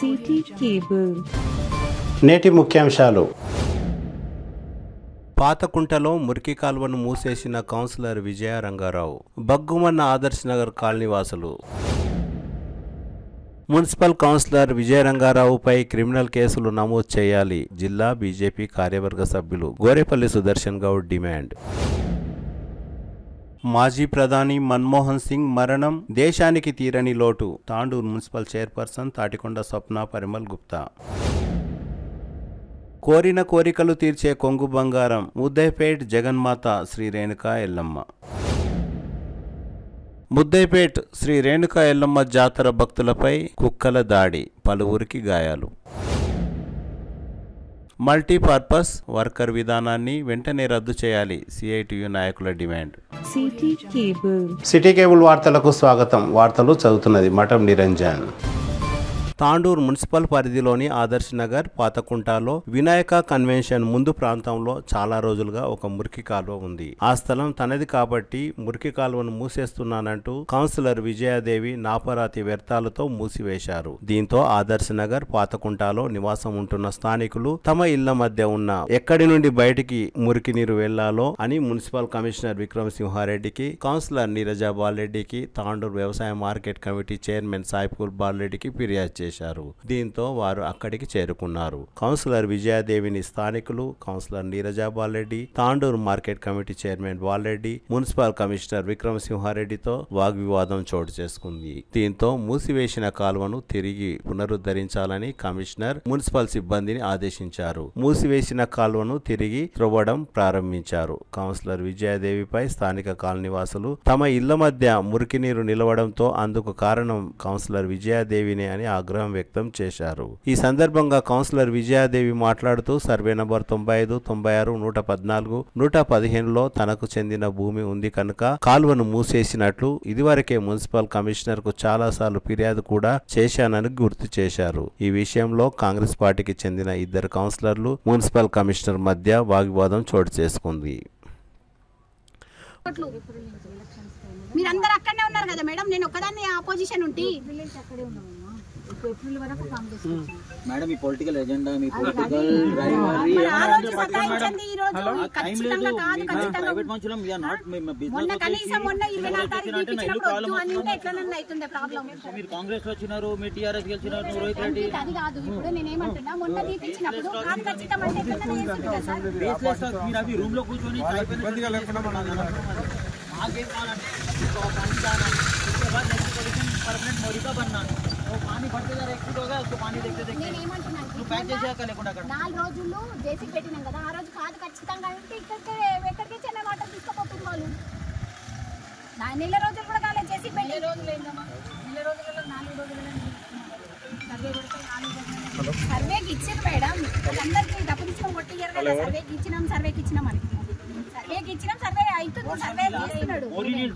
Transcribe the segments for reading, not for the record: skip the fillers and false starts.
City cable. నేటి ముఖ్యాంశాలు. పాతకుంటలో మురికి కాలువను మూసేసిన కౌన్సిలర్ విజయ రంగారావు. బగ్గుమన్న ఆదర్శ్ నగర్ కాలనీ వాసులు. మున్సిపల్ కౌన్సిలర్ విజయ రంగారావుపై క్రిమినల్ కేసులు నమోదు చేయాలి. జిల్లా బీజేపీ కార్యవర్గ సభ్యులు గోరేపల్లి సుదర్శన్ గౌడ్ డిమాండ్. మాజీ ప్రధాని మన్మోహన్ సింగ్ మరణం దేశానికి తీరని లోటు. తాండూరు మున్సిపల్ చైర్పర్సన్ తాటికొండ స్వప్న పరిమల్ గుప్తా. కోరిన కోరికలు తీర్చే కొంగు బంగారం ముద్దైపేట్ జగన్మాత శ్రీ రేణుకా ఎల్లమ్మ. ముద్దైపేట్ శ్రీ రేణుకా ఎల్లమ్మ జాతర భక్తులపై కుక్కల దాడి, పలువురికి గాయాలు. మల్టీపర్పస్ వర్కర్ విధానాన్ని వెంటనే రద్దు చేయాలి. సిఐటియు నాయకుల డిమాండ్. సిటీ కేబుల్ వార్తలకు స్వాగతం. వార్తలు చదువుతున్నది మఠం నిరంజన్. తాండూరు మున్సిపల్ పరిధిలోని ఆదర్శ్ నగర్ పాతకుంటలో వినాయక కన్వెన్షన్ ముందు ప్రాంతంలో చాలా రోజులుగా ఒక మురికి కాలువ ఉంది. ఆ స్థలం తనది కాబట్టి మురికి కాలువను మూసేస్తున్నానంటూ కౌన్సిలర్ విజయాదేవి నాపరాతి వ్యర్థాలతో మూసివేశారు. దీంతో ఆదర్శ్ నగర్ పాతకుంటలో నివాసం ఉంటున్న స్థానికులు తమ ఇళ్ల మధ్య ఉన్న ఎక్కడి నుండి బయటికి మురికి నీరు వెళ్లాలో అని మున్సిపల్ కమిషనర్ విక్రమ్ సింహారెడ్డికి, కౌన్సిలర్ నీరజా బాలరెడ్డికి, తాండూరు వ్యవసాయ మార్కెట్ కమిటీ చైర్మన్ సాయిపూర్ బాలరెడ్డికి ఫిర్యాదు చేశారు. దీంతో వారు అక్కడికి చేరుకున్నారు. కౌన్సిలర్ విజయాదేవిని స్థానికులు, councillor Neeraja Balareddy, Tandur market committee chairman Balareddy, municipal commissioner Vikram సింహారెడ్డితో వాగ్వివాదం చోటు చేసుకుంది. దీంతో మూసివేసిన కాలువను తిరిగి పునరుద్ధరించాలని కమిషనర్ మున్సిపల్ సిబ్బందిని ఆదేశించారు. మూసివేసిన కాలువను తిరిగి త్రవ్వడం ప్రారంభించారు. కౌన్సిలర్ విజయాదేవిపై స్థానిక కాలనీవాసులు తమ ఇళ్ల మధ్య మురికి నీరు నిలవడంతో అందుకు కారణం కౌన్సిలర్ విజయాదేవినే అని ఆగ్రహం వ్యక్తం చేశారు. ఈ సందర్భంగా కౌన్సిలర్ విజయాదేవి మాట్లాడుతూ సర్వే నంబర్ 95, 96, 114, 115లో తనకు చెందిన భూమి ఉంది కనుక కాలువను మూసేసినట్లు ఇదివరకే మున్సిపల్ కమిషనర్ కు చాలా సార్లు ఫిర్యాదు కూడా చేశానని గుర్తు చేశారు. ఈ విషయంలో కాంగ్రెస్ పార్టీకి చెందిన ఇద్దరు కౌన్సిలర్లు మున్సిపల్ కమిషనర్ మధ్య వాగ్వివాదం చోటు చేసుకుంది. మీరందరూ అక్కడనే ఉన్నారు కదా మేడం, నేను ఒక్కదాన్ని ఆపోజిషన్ ఉంటే మేడం ఈ పొలిటికల్ ఎజెండా, మీ పొలిటికల్ రైవలరీ ప్రైవేట్ మనుషులం వి ఆర్ నాట్ బిజినెస్. కనీసం మొన్న 24 తారీఖు ఇచ్చినప్పుడు అని ఉంటే ఎట్లనన్నా అవుతుంది ప్రాబ్లం. మీరు కాంగ్రెస్ లో వచ్చినారు, మీ టీఆర్ఎస్ గెలిచినారు, రోహిత్ రెడ్డి అది కాదు. ఇప్పుడు నేను ఏమంటున్నా, మొన్న తీపిచ్చినప్పుడు కాదు ఖచ్చితం అంటే ఎట్లనన్నా చేస్తుంది కదా సార్. బేస్లెస్ మీరు అవి రూమ్ లో కూర్చొని ఇబ్బందిగా లేకుండా आगे परमानेंट मोरी का बनना वो पानी भरते जा रहा 1 फुट होगा उसको पानी देखते देखते నువ్వు ప్యాక్ చేసాక లేకుండా అక్కడ 4 రోజులు జేసీ పెట్టినాం కదా, ఆ రోజు కాదు ఖచ్చితంగా అంటే ఎక్కడికి చెన్నై వాటర్ తీసుకుపోతుంది వాళ్ళు. నెల రోజులు కూడా కాలేదు జేసీ పెట్టి. రోజులు ఏందమ్మా, నెల రోజులలో 4 రోజులలో సర్వే కొడితే 4 రోజులు సర్వేకి ఇచ్చింది మేడం. వాళ్ళందరికీ డబ్బు తీసుకొని కొట్టియారు కదా, సర్వేకి ఇచ్చినాం అని. సర్వేకి ఇచ్చినాం, సర్వే అవుతుంది, సర్వే చేస్తున్నాడు.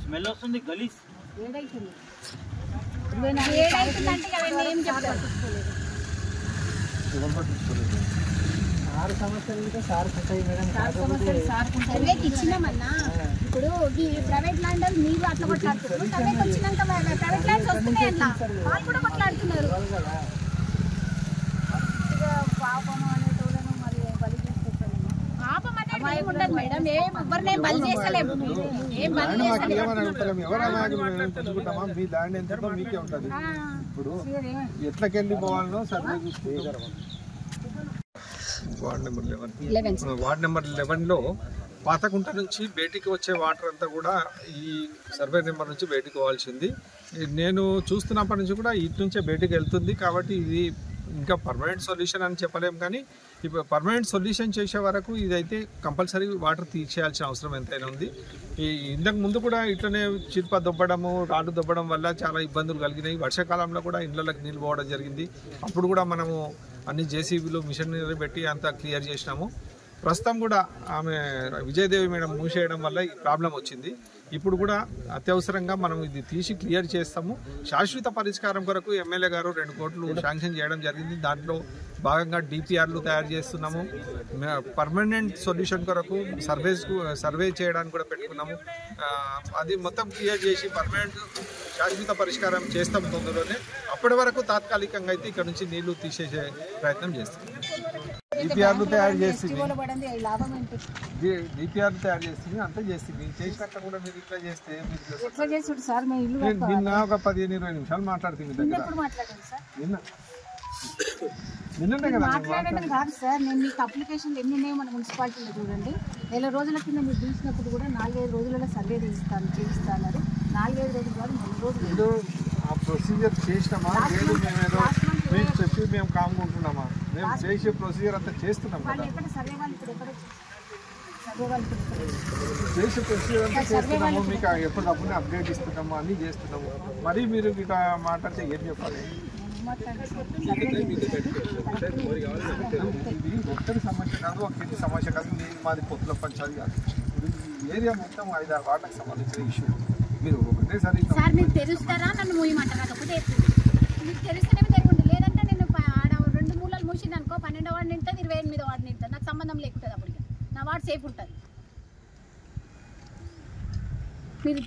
స్మెల్ వస్తుంది గలీజ్. ఏడైతుందంటే అవన్నీ ఏం చెప్తారు. 6 సంవత్సరాలు సర్వేకి ఇచ్చినామన్నా. ఇప్పుడు ఈ ప్రైవేట్ ల్యాండ్ మీరు అట్లా కొట్లాడుతున్నారు, సర్వేకి వచ్చినాక ప్రైవేట్ ల్యాండ్స్ వస్తున్నాయి అట్లా వాళ్ళు కూడా కొట్లాడుతున్నారు. పాపం అనేది ఏమి ఉండదు మేడం, ఎవరిని బలి చేస్తలేము, ఏం బలి మీ ల్యాండ్ ఎంత మీకే ఉంటుంది. ఇప్పుడు ఎట్లకెళ్ళి పోవాలనో సర్వే చూస్తే వార్డ్ నెంబర్ 11లో పాతకుంట నుంచి బయటికి వచ్చే వాటర్ అంతా కూడా ఈ సర్వే నెంబర్ నుంచి బయటికి పోవాల్సింది. నేను చూస్తున్నప్పటి నుంచి కూడా ఇటు నుంచే బయటికి వెళ్తుంది. కాబట్టి ఇది ఇంకా పర్మనెంట్ సొల్యూషన్ అని చెప్పలేము, కానీ ఇప్పుడు పర్మనెంట్ సొల్యూషన్ చేసే వరకు ఇదైతే కంపల్సరీ వాటర్ తీసేయాల్సిన అవసరం ఎంతైనా ఉంది. ఇంతకు ముందు కూడా ఇట్లనే చిరుప దొబ్బడము, రాళ్ళు దొబ్బడం వల్ల చాలా ఇబ్బందులు కలిగినాయి. వర్షాకాలంలో కూడా ఇళ్లకి నీళ్ళు పోవడం జరిగింది. అప్పుడు కూడా మనము అన్ని జేసీబీలు మిషన్ పెట్టి అంతా క్లియర్ చేసినాము. ప్రస్తుతం కూడా ఆమె విజయదేవి మేడం మూసేయడం వల్ల ఈ ప్రాబ్లం వచ్చింది. ఇప్పుడు కూడా అత్యవసరంగా మనం ఇది తీసి క్లియర్ చేస్తాము. శాశ్వత పరిష్కారం కొరకు ఎమ్మెల్యే గారు 2 కోట్లు శాంక్షన్ చేయడం జరిగింది. దాంట్లో భాగంగా డిపిఆర్లు తయారు చేస్తున్నాము. పర్మనెంట్ సొల్యూషన్ కొరకు సర్వే చేయడానికి కూడా పెట్టుకున్నాము. అది మొత్తం క్లియర్ చేసి పర్మనెంట్ శాశ్వత పరిష్కారం చేస్తాం తొందరలోనే. అప్పటి వరకు తాత్కాలికంగా అయితే ఇక్కడ నుంచి నీళ్లు తీసేసే ప్రయత్నం చేస్తాం. డిపిఆర్లు తయారు చేస్తుంది అంతా చేస్తుంది. చేసినాక కూడా మీరు ఇట్లా చేస్తే నిన్న ఒక 15-20 నిమిషాలు మాట్లాడుతుంది నిన్ననే కదా మాట్లాడడం కాదు సార్. నేను మీకు అప్లికేషన్లు ఎన్ని ఉన్నాయో మన మున్సిపాలిటీలో చూడండి. 1 రోజుల కింద మీరు తీసినప్పుడు కూడా 4-5 రోజులలో సర్వే చేయిస్తాను 4-5 రోజులు కాదు 3 రోజులు. ఆ ప్రొసీజర్ చేసినామా లేదు మేమేదో మీకు చెప్పి మేము కాముకుంటున్నామా? మేము చేసే ప్రొసీజర్ అంతా చేస్తున్నాం కదా. చేసే ప్రొసీజర్ అంతా చేస్తున్నాము. మీకు ఎప్పటికప్పుడు అప్డేట్ ఇస్తున్నాము, అన్నీ చేస్తున్నాము. మరి మీరు మీకు మాట్లాడితే ఏం చెప్పాలి? ఇది ఒక్కరి సమస్య కాదు, ఒక ఇంటి సమస్య కాదు. మాది పొత్తుల పంచాయతీ కాదు. ఏరియా మొత్తం 5-6 వార్డులకు సంబంధించిన ఇష్యూ. మీరు ఒకటేసారి సార్ మీరు తెరుస్తారా నన్ను మూయమంటారు? కాకపోతే మీకు తెరుస్తేనేమో తెరుగుంటుంది, లేదంటే నేను ఆడ 2 మూలలు మూసింది అనుకో 12వ వార్డు నింటుంది 28వ వార్డు నింటుంది. నాకు సంబంధం లేకుంటుంది. అప్పుడు నా వార్డు సేఫ్ ఉంటుంది. మీరు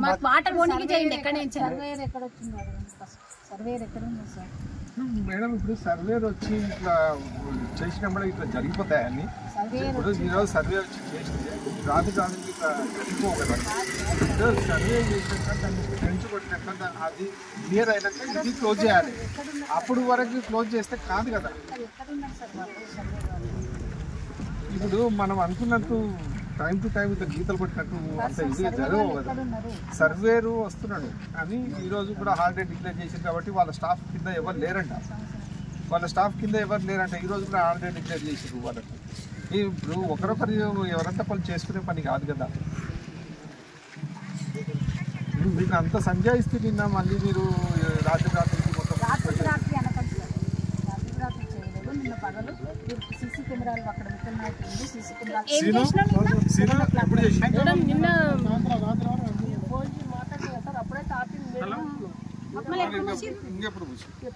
మాకు వాటర్ ఓనికి చేయండి. ఎక్కడ సర్వేయర్ ఎక్కడ వచ్చింది? సర్వేయర్ ఎక్కడ ఉంది సార్? మేడం ఇప్పుడు సర్వేర్ వచ్చి ఇట్లా చేసినప్పుడు ఇట్లా జరిగిపోతాయని ఇప్పుడు ఈరోజు సర్వే వచ్చి చేస్తే రాదు ఇట్లా జరిగిపోగలరు. సర్వే చేసినాక దాన్ని పెంచుకొట్టినాక అది క్లియర్ అయినాక ఇది క్లోజ్ చేయాలి. అప్పుడు వరకు క్లోజ్ చేస్తే కాదు కదా. ఇప్పుడు మనం అనుకున్నట్టు టైం టు టైం ఇట్లా గీతలు కొట్టినట్టు అంత ఈజీగా జరగవు కదా. సర్వేరు వస్తున్నాడు కానీ ఈరోజు కూడా హాలిడే డిక్లేర్ చేసింది కాబట్టి వాళ్ళ స్టాఫ్ కింద ఎవరు లేరంట. ఈరోజు కూడా హాలిడే డిక్లేర్ చేసారు వాళ్ళకి. ఇప్పుడు ఒకరొకరు ఎవరంతా పని చేసుకునే పని కాదు కదా. మీకు అంత సంజాయిస్తే నిన్న మళ్ళీ మీరు రాత్రికి మొత్తం పగలు సీసీ కెమెరాలు అక్కడ విత్తనాలు సీసీ కెమెరాలు అప్పుడే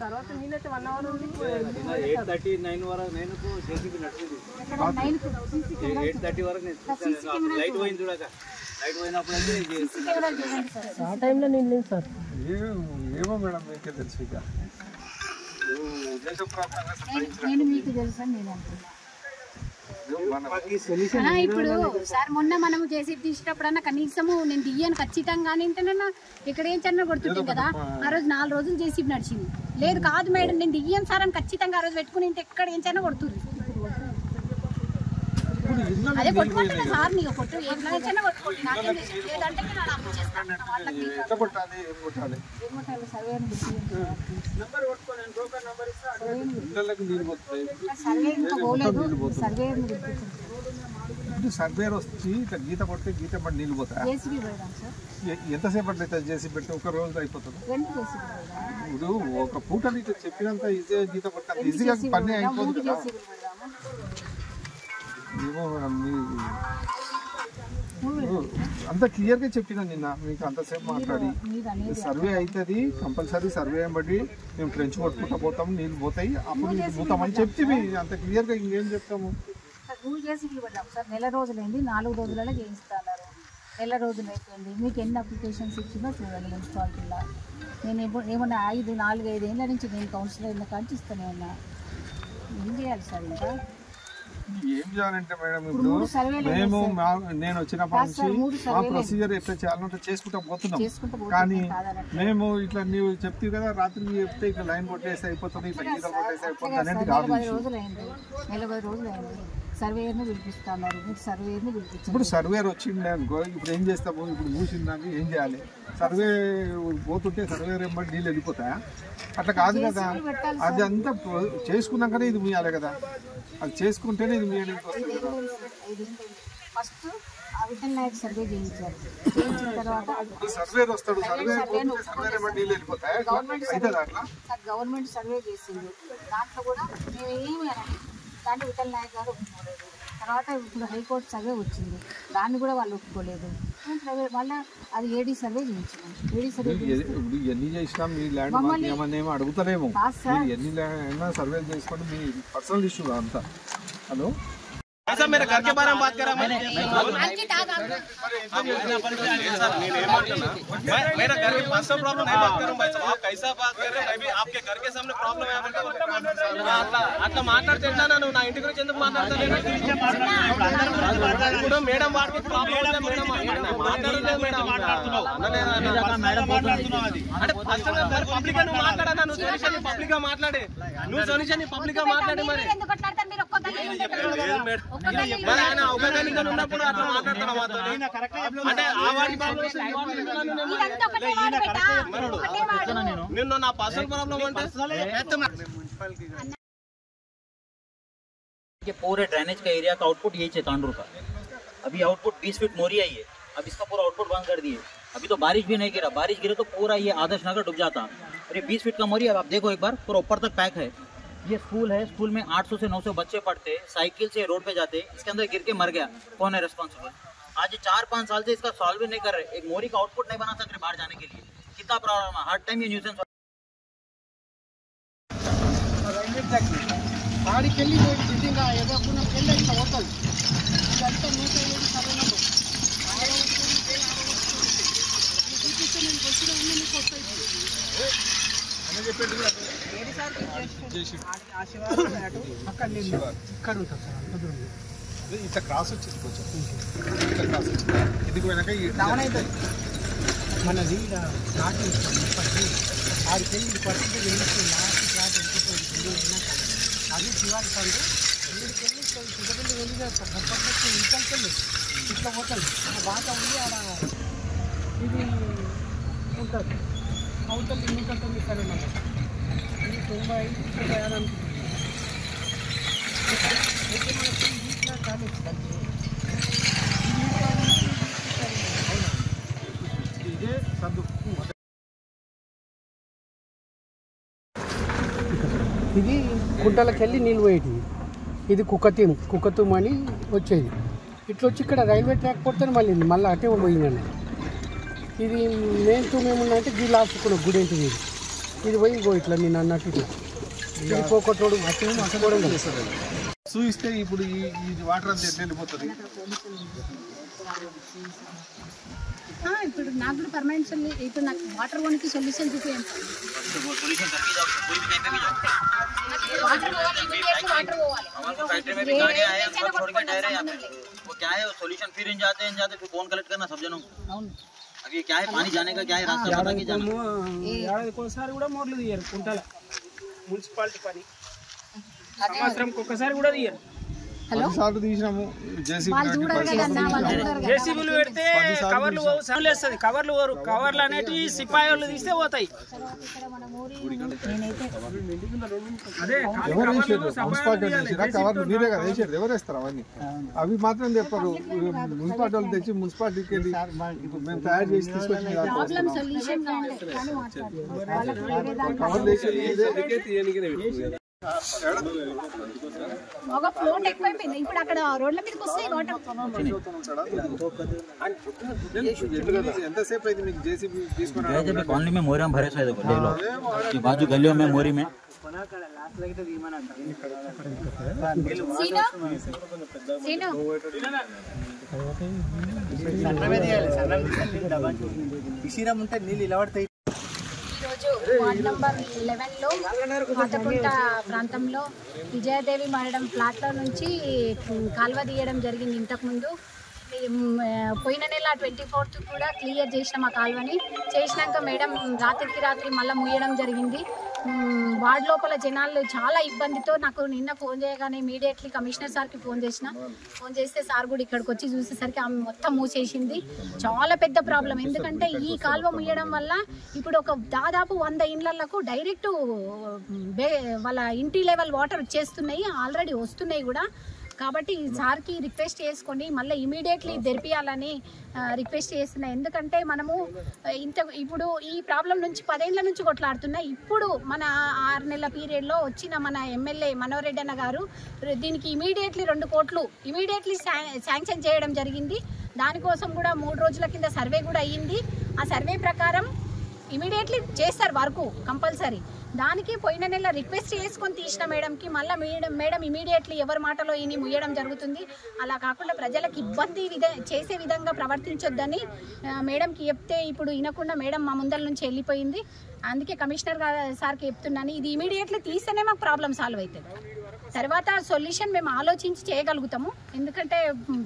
తర్వాత నేనైతే 1 అవర్ ఉంది 8:39 వరకు నేను జేసీబీ నడిచింది. 8:30 వరకు లైట్ పోయింది చూడక. లైట్ పోయినప్పుడు అయితే ఆ టైంలో నేను లేదు సార్. ఏమో మేడం మీకే తెలుసు. ఇక నేను మీకు తెలుసా నేను అనుకున్నా. ఇప్పుడు సార్ మొన్న మనము చేసి తీసేటప్పుడన్నా కనీసము నేను దియ్యాను ఖచ్చితంగా ఏంటన్నా ఇక్కడ ఏం చన్న కొడుతుంది కదా. ఆ రోజు 4 రోజులు చేసి నడిచింది. లేదు కాదు మేడం నేను దియ్యాను సార్ అని ఖచ్చితంగా ఆ రోజు పెట్టుకుని ఎక్కడ ఏం చన్న కొడుతుంది. అదే కొట్టుకుంటున్నా సార్ నీకు కొట్టు ఏమైనా కొట్టుకోండి. నాకేం లేదంటే నేను అలా చేస్తాను. సర్వేర్ వచ్చి ఇట్లా గీత కొడితే గీత పడి నీళ్ళు పోతాయి. ఎంతసేపట్లో అయితే చేసి పెట్టి 1 రోజు అయిపోతుంది. ఇప్పుడు ఒక పూట ఇట్లా చెప్పినంత ఈజీగా గీత కొట్టాలి. ఈజీగా పని అయిపోతుంది కదా. ఏమో అంత క్లియర్గా చెప్పినా నిన్న మీకు అంతసేపు మాట్లాడి సర్వే అవుతుంది కంపల్సరీ. సర్వే బట్టి మేము ట్రెంచ్ కొట్టుకుంటూ పోతాం, నీళ్ళు పోతాయి, అప్పుడు పోతామని చెప్తే అంత క్లియర్గా ఇంకేం చెప్తాము. సార్ 1 నెల రోజులైంది, 4 రోజులలో చేయిస్తున్నారు. 1 నెల రోజులు అయిపోయింది. మీకు ఎన్ని అప్లికేషన్స్ ఇచ్చిందో చూడండి మున్సిపాలిటీలో. నేను ఏమన్నా 4-5 ఏళ్ళ నుంచి నేను కౌన్సిలర్ కాంచి ఇస్తూనే ఉన్నా. ఏం చేయాలి సార్? ఇంకా ఏం చేయాలంటే మేడం ఇప్పుడు మేము నేను వచ్చినప్పటి నుంచి మా ప్రొసీజర్ ఎట్లా చేయాలంటే చేసుకుంటా పోతున్నాం. కానీ మేము ఇట్లా నీవు చెప్తే కదా రాత్రి చెప్తే ఇట్లా లైన్ కొట్టేసి అయిపోతుంది, ఇట్లా గీతలు కొట్టేసి అయిపోతుంది అనేది కాదు. 40 రోజులైంది, 40 రోజులైంది. సర్వేయర్ని పిలిపిస్తున్నారు. ఇప్పుడు సర్వేర్ వచ్చిండే అనుకో, ఇప్పుడు ఏం చేస్తాము? ఇప్పుడు మూసిందాక ఏం చేయాలి? సర్వే పోతుంటే సర్వేర్ ఏమంటే నీళ్ళు వెళ్ళిపోతాయా? అట్లా కాదు కదా. అది అంతా చేసుకున్నాకనే ఇది ముయ్యాలి కదా. అది చేసుకుంటేనే ఇది ముయ్యడానికి వస్తుంది కదా. ఫస్ట్ విటల్ నాయక్ సర్వే చేయించారు. చేయించిన తర్వాత సర్వేర్ వస్తాడు. సర్వేర్ ఏమంటే నీళ్ళు వెళ్ళిపోతాయా? గవర్నమెంట్ సర్వే చేసింది. దాంట్లో కూడా మేము ఏమి దాంట్లో విటల్ నాయక్ గారు ఒప్పుకోలేదు. తర్వాత ఇప్పుడు హైకోర్టు సర్వే వచ్చింది, దాన్ని కూడా వాళ్ళు ఒప్పుకోలేదు. వాళ్ళ అది ఏడీ సర్వే చేయించాం. ఏడీ సర్వే ఇప్పుడు ఎన్ని చేసినా మీ ల్యాండ్ మాకు ఏమన్నా అడుగుతారేమో. ఎన్ని అయినా సర్వే చేసుకోండి, మీ పర్సనల్ ఇష్యూ అంతా. హలో ऐसा मेरे घर के बारे में बात करा मैंने मेरा घर में पर्सनल प्रॉब्लम नहीं बात करूं भाई साहब. आप कैसा बात कर रहे हैं? मैं भी आपके घर के सामने प्रॉब्लम है అట్లా మాట్లాడితే నన్ను నా ఇంటి గురించి ఎందుకు మాట్లాడతాను? ఇప్పుడు మేడం వాడికి ప్రాబ్లం మేడం మాట్లాడలేదు. అంటే పర్సనల్ పబ్లిక్ గా నువ్వు మాట్లాడా, నువ్వు సొల్యూషన్ పబ్లిక్ గా మాట్లాడే, నువ్వు సొల్యూషన్ పబ్లిక్ గా మాట్లాడి మరి ఆయన అవగాహన ఉన్నప్పుడు అట్లా మాట్లాడుతున్నావు మాతో. అంటే ఆ వాడి నిన్ను నా పర్సనల్ ప్రాబ్లం అంటే पूरे ड्रेनेज का एरिया का आउटपुट यही है तांडूर का. अभी आउटपुट 20 फीट मोरी आई है. अब इसका पूरा आउटपुट बंद कर दिए. अभी तो बारिश भी नहीं गिरा, बारिश गिरे तो पूरा ये आदर्श नगर डूब जाता. और ये 20 फीट का मोरी अब आप देखो एक बार पूरा ऊपर तक पैक है. ये स्कूल है, स्कूल में 800 से 900 बच्चे पढ़ते, साइकिल से रोड पे जाते, इसके अंदर गिर के मर गया. कौन है रिस्पॉन्सिबल? आज 4-5 साल से इसका सॉल्व भी नहीं कर रहे. एक मोरी का आउटपुट नहीं बना सक रहे बाहर जाने के लिए. कितना प्रॉब्लम है, हर टाइम ये न्यूसेंस. వాడికెళ్ళి నిజంగా ఎదుర్కొన్న పెళ్ళి ఇట్లా పోతుంది. ఇదంతా 107 సరైన ఇక్కడ ఉంటుంది సార్. ఇట్లా క్రాస్ వచ్చేసి కొంచెం ఇట్లా క్రాస్ వచ్చి ఇంటికి పోయినాక మనది నాటి ఇప్పటికీ 6 కేజీలు పడుతుంది. లాస్ట్ ఫ్లాట్ వెళ్ళిపోయింది. అది శివాజీ పండు 7 కేజీలు చుట్టపల్లి వెళ్ళి పక్కకి ఇంకెళ్ళి ఇట్లా పోతుంది. బాట ఉంది ఆడ ఇది ఉంటుంది. అవతల ఇంకొకటి సరే మన ఇది 95 అయితే మనకి ఇట్లా కాలేదు. ఇదే సర్దు. ఇది గుంటలకు వెళ్ళి నీళ్ళు పోయేటివి. ఇది కుక్కతూం అని వచ్చేది. ఇట్లా వచ్చి ఇక్కడ రైల్వే ట్రాక్ పడితే మళ్ళీ అటే పోయిందండి. ఇది మెయిన్ తూమ్ ఏమున్నా అంటే గీ లాచుకున్న గుడి ఏంటిది. ఇది పోయి ఇట్లా నేను అన్నట్టు ఇది పోకటోడు అటు కూడా చూస్తే ఇప్పుడు ఈ వాటర్ అంతా ఎట్లా వెళ్ళిపోతుంది. ఇప్పుడు నాకు కూడా పర్మనెంట్ ఇప్పుడు నాకు వాటర్ వన్కి సొల్యూషన్ చూపించాను. सोल्यूशन फिर इन जाते फिर कौन कलेक्ट करना सब जनों. अब ये क्या है, पानी जाने का क्या है रास्ता पता नहीं जाना. ఏడాదికోసారి కూడా మోర్లు తీయరు కుంటల మున్సిపాలిటీ పని. సంవత్సరంకి ఒక్కసారి కూడా తీయరు. సార్లు తీసినాము. జేసీబీలు పెడితే కవర్లు వేస్తుంది. కవర్లు అనేటివి సిపాయి వాళ్ళు తీస్తే పోతాయి. కవర్లు మీరే కదా వేసేది, ఎవరు వేస్తారు అవన్నీ? అవి మాత్రం చెప్పరు. మున్సిపాలిటీ వాళ్ళు తెచ్చి మున్సిపాలిటీకి వెళ్ళి మేము తయారు చేసి తీసుకొచ్చి కవర్లు వేసేది. ఒక ఫ్లోట్ ఎక్కువైపోయింది. ఇప్పుడు అక్కడ రోడ్ల మీదకి వస్తాయి వాటర్. ఎంతసేపు అయితే మీకు జేసీబీ తీసుకుని कॉलोनी में मोरी में भरे से देखो देख लो ये बाजू गलियों में मोरी में ఉంటే నీళ్ళు ఇలా పడతాయి. ఈరోజు వార్డ్ నంబర్ 11లో పాతకుంట ప్రాంతంలో విజయదేవి మరణం ఫ్లాట్లో నుంచి కాలువ తీయడం జరిగింది. ఇంతకుముందు పోయిన నెల 24th కూడా క్లియర్ చేసినాం ఆ కాలువని. చేసినాక మేడం రాత్రికి రాత్రి మళ్ళీ ముయ్యడం జరిగింది. వార్డ్ లోపల జనాలు చాలా ఇబ్బందితో నాకు నిన్న ఫోన్ చేయగానే ఇమీడియట్లీ కమిషనర్ సార్కి ఫోన్ చేస్తే సార్ కూడా ఇక్కడికి వచ్చి చూసేసరికి ఆమె మొత్తం మూసేసింది. చాలా పెద్ద ప్రాబ్లం. ఎందుకంటే ఈ కాలువ ముయ్యడం వల్ల ఇప్పుడు ఒక దాదాపు 100 ఇండ్లకు డైరెక్ట్ వాళ్ళ ఇంటి లెవెల్ వాటర్ వచ్చేస్తున్నాయి, ఆల్రెడీ వస్తున్నాయి కూడా. కాబట్టి సార్కి రిక్వెస్ట్ చేసుకొని మళ్ళీ ఇమీడియట్లీ తెరిపియాలని రిక్వెస్ట్ చేస్తున్నాయి. ఎందుకంటే మనము ఇప్పుడు ఈ ప్రాబ్లం నుంచి 10 ఏళ్ల నుంచి కొట్లాడుతున్నా. ఇప్పుడు మన 6 నెలల పీరియడ్లో వచ్చిన మన ఎమ్మెల్యే మనోహర్ రెడ్డి అన్న గారు దీనికి ఇమీడియట్లీ 2 కోట్లు ఇమీడియట్లీ శాంక్షన్ చేయడం జరిగింది. దానికోసం కూడా 3 రోజుల కింద సర్వే కూడా అయ్యింది. ఆ సర్వే ప్రకారం ఇమీడియట్లీ చేస్తారు వర్క్ కంపల్సరీ. దానికి పోయిన నెల రిక్వెస్ట్ చేసుకొని తీసిన మేడంకి మళ్ళీ మేడం ఇమీడియట్లీ ఎవరి మాటలో ఇని ముయ్యడం జరుగుతుంది. అలా కాకుండా ప్రజలకు ఇబ్బంది చేసే విధంగా ప్రవర్తించొద్దని మేడంకి చెప్తే ఇప్పుడు వినకుండా మేడం మా ముందల నుంచి వెళ్ళిపోయింది. అందుకే కమిషనర్ సార్కి చెప్తున్నాను, ఇది ఇమీడియట్లీ తీస్తేనే మాకు ప్రాబ్లం సాల్వ్ అవుతుంది. తర్వాత సొల్యూషన్ మేము ఆలోచించి చేయగలుగుతాము. ఎందుకంటే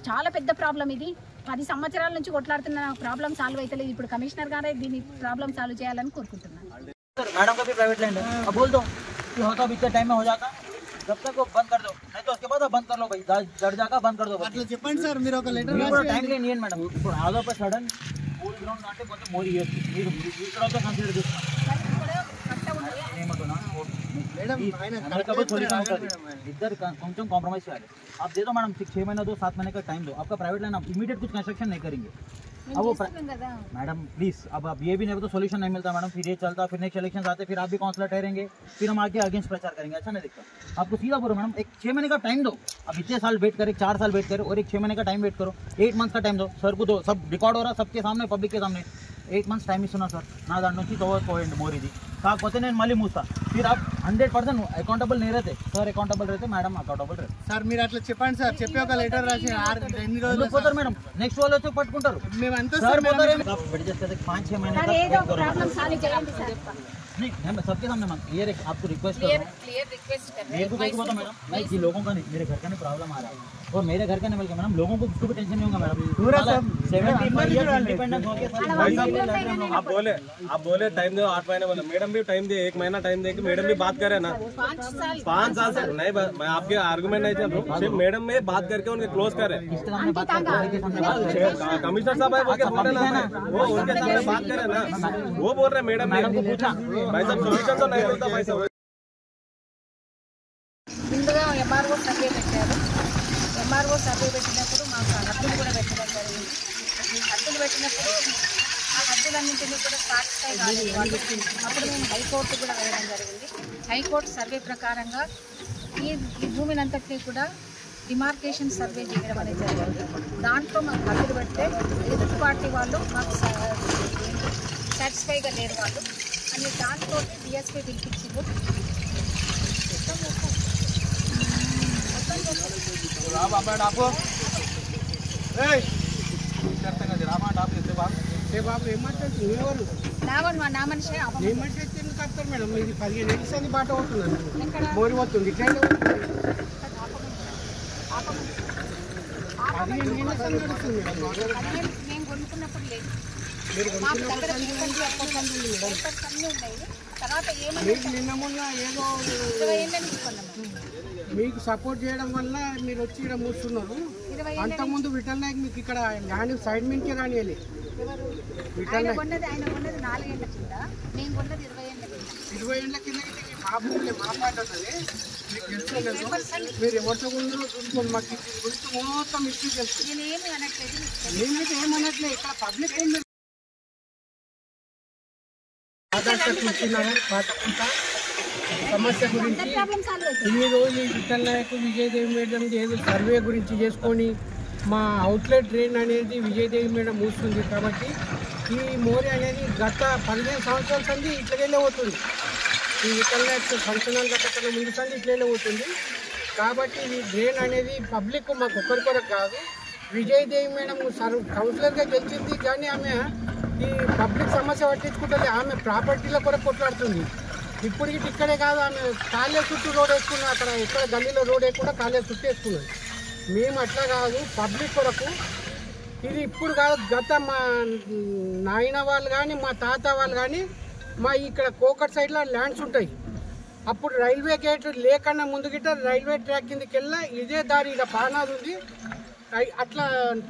చాలా పెద్ద ప్రాబ్లం ఇది. 10 సంవత్సరాల నుంచి కొట్లాడుతున్న ప్రాబ్లం సాల్వ్ అవుతలేదు. ఇప్పుడు కమిషనర్ గారే దీన్ని ప్రాబ్లం సాల్వ్ చేయాలని కోరుకుంటున్నాను. मैडम का भी प्राइवेट लैंड है, अब बोल दो कि होता अब इतने टाइम में हो जाता, जब तक वो बंद कर दो, नहीं तो उसके बाद बंद कर लो भाई, जड़ जाकर बंद कर दो. అట్లా చెప్పండి సార్, మీరు ఒక లెటర్ टाइम लेनी है मैडम. ఇప్పుడు ఆదో పై సడన్ పూల్ గ్రౌండ్ అంటే కొంచెం మోరీ చేస్తుంది. మీరు ఇక్కడ ఒక కన్సిడర్ చేస్తున్నారు ఏమంటున్నా మేడం इधर కొంచెం కాంప్రమైజ్ చేయాలి. आप दे दो मैडम 6 महीना दो 7 महीने का टाइम दो. आपका प्राइवेट लाइन आप इमीडिएट कुछ कंस्ट्रक्शन नहीं करेंगे. अब वो मैडम प्लीज, अब ये भी नहीं तो सोल्यूशन नहीं मिलता मैडम. फिर ये चलता, फिर नेक्स्ट इलेक्शन आते, फिर आप भी काउंसलर ठहरेंगे, फिर हम आगे अगेंस्ट प्रचार करेंगे. अच्छा नहीं दिखता. आपको सीधा बोलो मैडम, एक 6 महीने का टाइम दो. अब इतने साल वेट करे, 4 साल वेट करे और एक 6 महीने का टाइम वेट करो. 8 मंथ्स का टाइम दो सर को. दो सब रिकॉर्ड हो रहा सबके सामने, पब्लिक के सामने. 8 मंथ्स टाइम इస్తున్నా సార్ నా దాని నుంచి పోయింది మోరీది. కాకపోతే నేను మళ్ళీ మూస్తా. फिर आप 100% अकाउंटेबल नहीं रहते सर, अकाउंटेबल रहते मैडम, अकाउंटेबल रहते సార్. మీరు అట్లా చెప్పండి సార్, చెప్పి ఒక లెటర్ రాసి 2 రోజులు పోతారు మేడం. నెక్స్ట్ వాళ్ళు వచ్చి పట్టుకుంటారు. మేమంతా सर సార్ बोल रहे हैं आप बैठ जाते 5-6 महीने तक ఏదో वेट करो. ప్రాబ్లం సాల్వ్ చేయండి సార్. नहीं मैं सबके सामने मैम क्लियर आपको रिक्वेस्ट कर रहा हूँ. క్లియర్ రిక్వెస్ట్ कर मेरे को क्या मैडम, मैं जी लोगों का नहीं, मेरे घर का नहीं प्रॉब्लम आ रहा है और मेरे घर का नहीं मिल गया मैडम. लोगों को कुछ भी टेंशन नहीं होगा मैडम. पूरा सब 75 इयर्स इंडिपेंडेंस हो गया. आप बोले टाइम दो 8 महीने बोले, मैडम भी टाइम दे, 1 महीना टाइम दे कि मैडम भी बात करे ना. 5 साल से नहीं, मैं आपके आर्गुमेंट नहीं चल रहा हूँ. सिर्फ मैडम में बात करके उनके क्लोज करे. इसके सामने बात कर कमिश्नर साहब है बोल के बोले ना, वो उनके सामने बात करे ना. वो बोल रहे मैडम को पूछा भाई साहब सोल्यूशन तो नहीं मिलता भाई साहब. ముందుగా ఎంఆర్ఓ సర్వే పెట్టారు. ఎంఆర్ఓ సర్వే పెట్టినప్పుడు మాకు హద్దులు కూడా పెట్టడం జరిగింది. హద్దులు పెట్టినప్పుడు ఆ హద్దులన్నింటినీ కూడా సాటిస్ఫై కాలేదు వాళ్ళు. అప్పుడు మేము హైకోర్టు కూడా వేయడం జరిగింది. హైకోర్టు సర్వే ప్రకారంగా ఈ భూమిని అంతటినీ కూడా డిమార్కేషన్ సర్వే చేయడం అనేది జరిగింది. దాంట్లో మాకు హద్దులు పెడితే ఎదుటి పార్టీ వాళ్ళు మాకు సాటిస్ఫైగా లేరు వాళ్ళు అని దాంతో డిఎస్పీ పిలిపించింది. బాబు ఏమంటారు ఎవరు నా మనిషి ఏమంటే ఎందుకు వస్తారు మేడం? ఇది 15 ఏళ్ళ సంది బాట అవుతుందండి, మోరి పోతుంది. ఇట్లా 15 ఏళ్ళ సంది నడుస్తుంది మేడం. మేము కొనుక్కున్నప్పుడు లేదు. మీరు మాకు దగ్గర పేపర్స్ అన్నీ ఉన్నాయి. తర్వాత ఏమైనా మీకు నిన్న మొన్న ఏదో 20 ఏళ్ళని తీసుకున్నాము. మీకు సపోర్ట్ చేయడం వల్ల మీరు వచ్చి ఇక్కడ మూస్తున్నారు. అంతకుముందు విఠల్ నాయక్ మీకు ఇక్కడ ల్యాండ్ సైడ్ మీదకే రానియాలి. ఆయన కొన్నది 4 ఏళ్ళ కింద, మేము కొన్నది 20 ఏళ్ళ కింద. 20 ఏళ్ళ కింద మా భూములే మా పాట ఉంటుంది. మీకు తెలుసుకోలేదు, మీరు ఎవరితో ఉన్నారో చూసుకోండి. మాకు దీని గురించి మొత్తం ఇష్యూ తెలుసు. నేనేమి అనట్లేదు. నేనైతే ఏమనట్లేదు. ఇక్కడ పబ్లిక్ ఉంది. సమస్య గురించి ఇన్ని రోజులు విఠల్ నాయక్ విజయదేవి మేడం ఏదో సర్వే గురించి చేసుకొని మా అవుట్లెట్ డ్రైన్ అనేది విజయదేవి మేడం మూస్తుంది. కాబట్టి ఈ మోరీ అనేది గత 15 సంవత్సరాల సంది ఇట్లకెళ్ళే పోతుంది. ఈ విఠల్ నాయక్ ఫంక్షనల్ కట్టకన్నా ముందు సంది ఇట్లనే పోతుంది. కాబట్టి ఈ డ్రైన్ అనేది పబ్లిక్ మాకు ఒక్కరికొరకు కాదు. విజయదేవి మేడం కౌన్సిలర్గా గెలిచింది కానీ ఆమె ఈ పబ్లిక్ సమస్య పట్టించుకుంటుంది. ఆమె ప్రాపర్టీల కొరకు కొట్లాడుతుంది. ఇప్పటికి ఇక్కడే కాదు, ఆమె కాలే చుట్టూ రోడ్ వేసుకున్నాం. అక్కడ ఎక్కడ గల్లీలో రోడ్ వేయకుండా కాలే చుట్టూ వేసుకున్నాం. మేము అట్లా కాదు, పబ్లిక్ కొరకు. ఇది ఇప్పుడు కాదు, గత మా నాయన వాళ్ళు కానీ మా తాత వాళ్ళు కానీ మా ఇక్కడ కోకట్ సైడ్లో ల్యాండ్స్ ఉంటాయి. అప్పుడు రైల్వే గేట్ లేకన్నా ముందు గిట్ట రైల్వే ట్రాక్ కిందకి వెళ్ళా ఇదే దారి ఇక్కడ పానాది ఉంది. అట్లా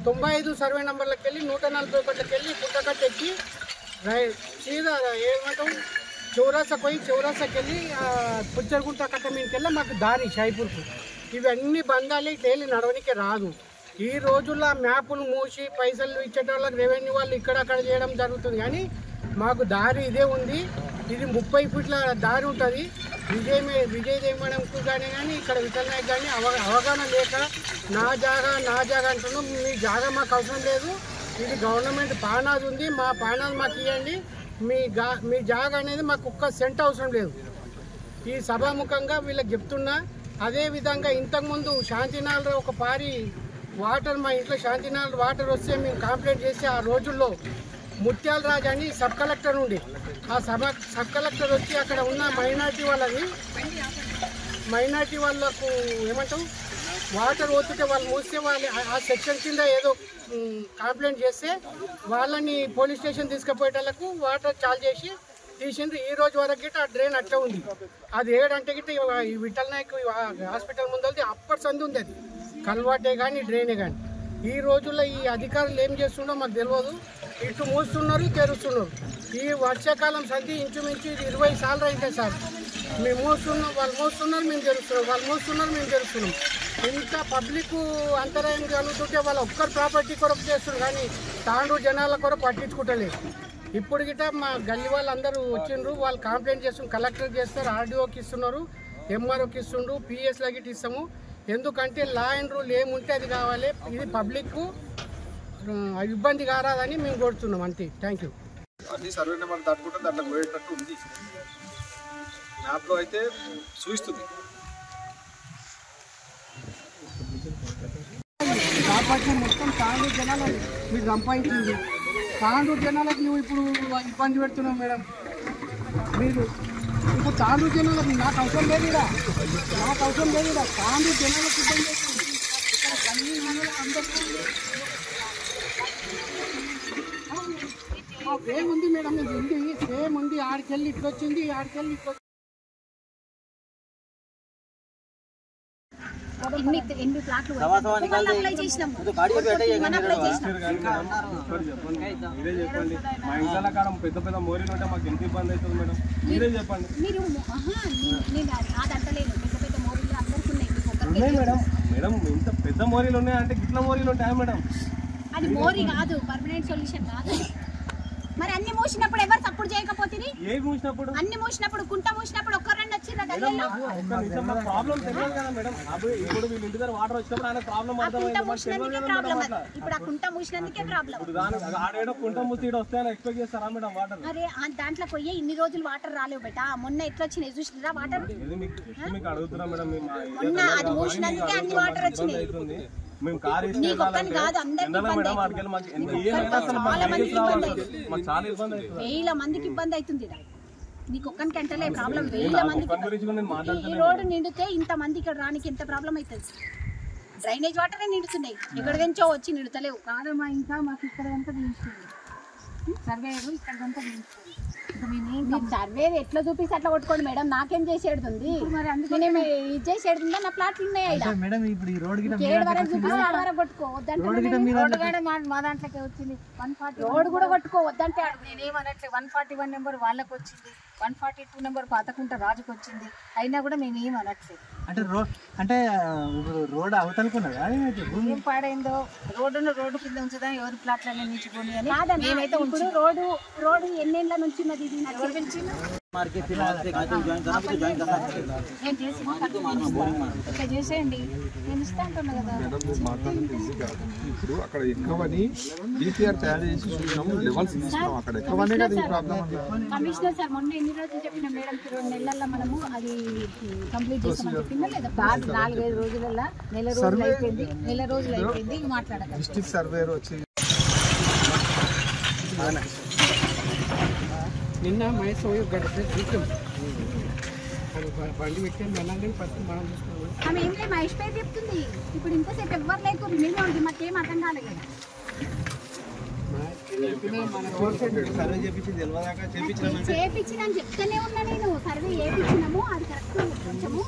95 సర్వే నెంబర్లకు వెళ్ళి 141కి వెళ్ళి పుట్టకట్టు ఎక్కి సీదా ఏమంటాం చౌరాసా పోయి చౌరాసాకి వెళ్ళి పుచ్చరుగుంట కట్ట మీదకి వెళ్ళి మాకు దారి షాయిపూర్కు. ఇవన్నీ బంధాలు డైలీ నడవడానికి రాదు. ఈ రోజుల్లో మ్యాపులు మూసి పైసలు ఇచ్చేటోళ్ళకి రెవెన్యూ వాళ్ళు ఇక్కడక్కడ చేయడం జరుగుతుంది. కానీ మాకు దారి ఇదే ఉంది. ఇది 30 ఫీట్ల దారి ఉంటుంది. విజయ్ మేడంకు కానీ ఇక్కడ విఠల్ నాయక్ కానీ అవగాహన లేక నా జాగా అంటున్నాం. మీ జాగా మాకు అవసరం లేదు. ఇది గవర్నమెంట్ పానాది ఉంది. మా పానాది మాకు ఇవ్వండి. మీ జాగా అనేది మాకు ఒక్క సెంట్ అవసరం లేదు. ఈ సభాముఖంగా వీళ్ళకి చెప్తున్నా. అదేవిధంగా ఇంతకుముందు శాంతినాల్ ఒక పారి వాటర్ మా ఇంట్లో శాంతినాల్ వాటర్ వస్తే మేము కంప్లైంట్ చేసి ఆ రోజుల్లో ముత్యాల రాజు అని సబ్ కలెక్టర్ ఉండి ఆ సబ్ కలెక్టర్ వచ్చి అక్కడ ఉన్న మైనార్టీ వాళ్ళకు ఏమంటాం వాటర్ పోతుంటే వాళ్ళు మూస్తే వాళ్ళు ఆ సెక్షన్ కింద ఏదో కంప్లైంట్ చేస్తే వాళ్ళని పోలీస్ స్టేషన్ తీసుకుపోయేటలకు వాటర్ చాలు చేసి తీసిండ్రు. ఈ రోజు వరకు గిట్ట ఆ డ్రైన్ అట్లా ఉంది. అది ఏడంటే గిట్ట ఈ విఠల్ నాయక్ హాస్పిటల్ ముందు అప్పటి సంది ఉంది. అది కల్వాటే కానీ డ్రైనే కానీ. ఈ రోజుల్లో ఈ అధికారులు ఏం చేస్తుండో మాకు తెలియదు. ఇటు మూస్తున్నారు, తెరుస్తున్నారు. ఈ వర్షాకాలం సంధి ఇంచుమించు 20 సార్లు అయితే సార్. మేము మూస్తున్నాం, వాళ్ళు మూస్తున్నారు, మేము తెరుస్తున్నాం, వాళ్ళు మూస్తున్నారు, మేము తెరుస్తున్నాం. ఇంత పబ్లిక్ అంతరాయం కలుగుతుంటే వాళ్ళ ఒక్కరు ప్రాపర్టీ కొరకు చేస్తున్నారు కానీ తాండూరు జనాల కొరకు పట్టించుకుంటలేదు. ఇప్పుడు గిట్ట మా గల్లీ వాళ్ళందరూ వచ్చిండ్రు. వాళ్ళు కంప్లైంట్ చేస్తున్నారు. కలెక్టర్కి చేస్తారు, ఆర్డీఓకి ఇస్తున్నారు, ఎంఆర్ఓకి ఇస్తుండ్రు, పిఎస్లో గిట్ట ఇస్తాము. ఎందుకంటే లా అండ్ రూల్ ఏముంటే అది కావాలి. ఇది పబ్లిక్ ఇబ్బంది కారాదని మేము కోరుతున్నాం. అంతే. Thank you. అన్ని సర్వే నెంబర్ దాటుకుంటే దాంట్లో పోయేటట్టు ఉంది. మ్యాప్లో అయితే చూపిస్తుంది. కాబట్టి మొత్తం తాండూరు జనాలు మీరు సంపాదించింది. తాండూరు జనాలకు నువ్వు ఇప్పుడు ఇబ్బంది పెడుతున్నావు మేడం. మీరు ఇప్పుడు తాండూరు జనాలకు నాకు అవసరం లేదు. నాకు అవసరం లేదు. తాండూరు జనాలకు ఇబ్బంది అవుతుంది. ఇక్కడ గల్లీ అందరికీ సేమ్ ఉంది మేడం. ఇది ఉంది, సేమ్ ఉంది. ఆడికెళ్ళి ఇట్లా వచ్చింది, ఆడికెళ్ళి ఇట్లా ఎన్ని ప్లాట్లు అప్లై చేసినాము. మీరే చెప్పండి. మా ఇంట్లో కాడ పెద్ద మోరీలు ఉంటే మాకు ఎంత ఇబ్బంది అవుతుంది మేడం? మీరే చెప్పండి. మీరు నేను అదంటలేదు. పెద్ద మోరీలు అందరికీ ఉన్నాయి మేడం. మేడం ఇంత పెద్ద మోరీలు ఉన్నాయంటే గిట్ల మోరీలు ఉంటాయా మేడం? అది మోరీ కాదు, పర్మనెంట్ సొల్యూషన్ కాదు. మరి అన్ని మూసినప్పుడు ఎవరు సపోర్ట్ చేయకపోతే అన్ని మూసినప్పుడు కుంట మూసినప్పుడు ఒక్కరండి వచ్చిందా గల్లీలో? ప్రాబ్లం తెలియదు కదా మేడం. ఇప్పుడు వీళ్ళ ఇంటి దగ్గర వాటర్ వచ్చినప్పుడు ఆయన ప్రాబ్లం ఇప్పుడు ఆ కుంట మూసినందుకే ప్రాబ్లం. ఆడేడో కుంట మూసి వస్తాయని ఎక్స్పెక్ట్ చేస్తారా మేడం వాటర్? అరే దాంట్లో పోయి ఇన్ని రోజులు వాటర్ రాలేవు బెట. మొన్న ఎట్లా వచ్చినాయి చూసిరా వాటర్? మీకు అడుగుతున్నా మేడం. మొన్న అది మూసినందుకే అన్ని వాటర్ వచ్చినాయి. మేము కార్ వేల మందికి ఇబ్బంది అవుతుంది. నీకు ఒక్కరికి అంటలే ప్రాబ్లం. వేల మందికి ఈ రోడ్డు నిండితే ఇంత మంది ఇక్కడ రానికి ఎంత ప్రాబ్లం అవుతుంది. డ్రైనేజ్ వాటరే నిండుతున్నాయి. ఎక్కడి నుంచో వచ్చి నిండుతలేవు. కాదమ్మా, ఇంకా మాకు ఇక్కడ అంతా నిలుస్తుంది. సర్వేరు ఇక్కడంతా నిలుస్తుంది. సర్వే ఎట్లా చూపిస్తే అట్లా కొట్టుకోండి మేడం. నాకేం చేసేడుతుంది? మరి అందుకనే ఇది చేసేడుతుందా? నా ప్లాట్లు ఉన్నాయి మేడం. ఇప్పుడు ఈ రోడ్ వరకు చూపిస్తే ఆడ వరకు కొట్టుకో వద్దంటే మా దాంట్లోకి వచ్చింది 140. రోడ్ కూడా కొట్టుకో వద్దంటే నేనేమనట్లే. 141 నెంబర్ వాళ్ళకి వచ్చింది, 142 నెంబర్ పాతకుంట రాజుకు వచ్చింది. అయినా కూడా మేము ఏమనట్లేదు. అంటే రోడ్ అవతలుకున్నదా? ఏం పాడైందో రోడ్డు కింద ఉంచుదా? ఎవరి ప్లాట్లన్నీ నిలిచిపోయి అని మేమైతే ఇప్పుడు రోడ్డు ఎన్నేళ్ళ నుంచి ఉన్నది. ఇది ఎవరు పెంచింది? చేసేయండి, నేను ఇస్తా అంటున్నా కదా. ఇప్పుడు అక్కడ ఎక్కువని డిపిఆర్ తయారు చేసి లెవెల్స్ తీసుకున్నాం. అక్కడ ఎక్కువనే కదా ఈ ప్రాబ్లం. కమిషనర్ సార్ మొన్న ఎన్ని రోజులు చెప్పిన మేడం 2 నెలల్లో మనము అది కంప్లీట్ చేస్తామని చెప్పిందా లేదా? 4-5 రోజులలో నెల రోజులు అయిపోయింది. మాట్లాడాలి. డిస్ట్రిక్ట్ సర్వేర్ వచ్చి నిన్న మహేష్ చూసాం. బండి పెట్టాం వెళ్ళండి. ఫస్ట్ మనం చూసుకున్నాం. ఆమె ఏం లేదు, మహేష్ పేరు చెప్తుంది. ఇప్పుడు ఇంతసేపు ఎవ్వరు లేకుండా మేము మాకేం అర్థం కాలేదు కదా. చేపించిన చెప్తానే ఉన్నా నేను. సర్వే చేయించినాము, అది కరెక్ట్. కొంచెము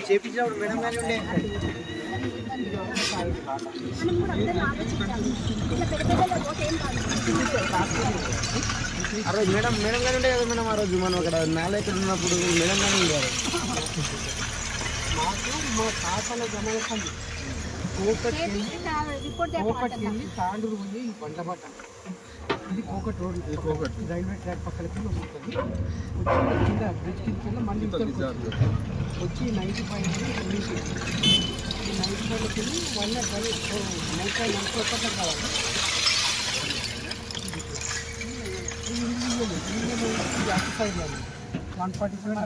చేపించినప్పుడు మేడం కానీ ఉండే మనం కూడా అందరూ ఆలోచించాలి. ఇలా పెద్ద ఓటు ఏం కాదు. ఆ రోజు మేడం కానీ ఉండే కదా మేడం. ఆ రోజు మనం అక్కడ నాలుగు ఉన్నప్పుడు మేడం కానీ ఉండేవారు. మాకు మా ఖాతాలో జమ అవుతుంది. తాండూరు పోయి బండ్ల పట్ట ఇది కోకట్ రోడ్, రైల్వే ట్రాక్ పక్కలకి వస్తుంది. వచ్చి కింద బ్రిడ్జ్ కింద మళ్ళీ వచ్చి 95 ఈ 95కి వెళ్ళి 140 కావాలి. ఆక్యుపైడ్ 145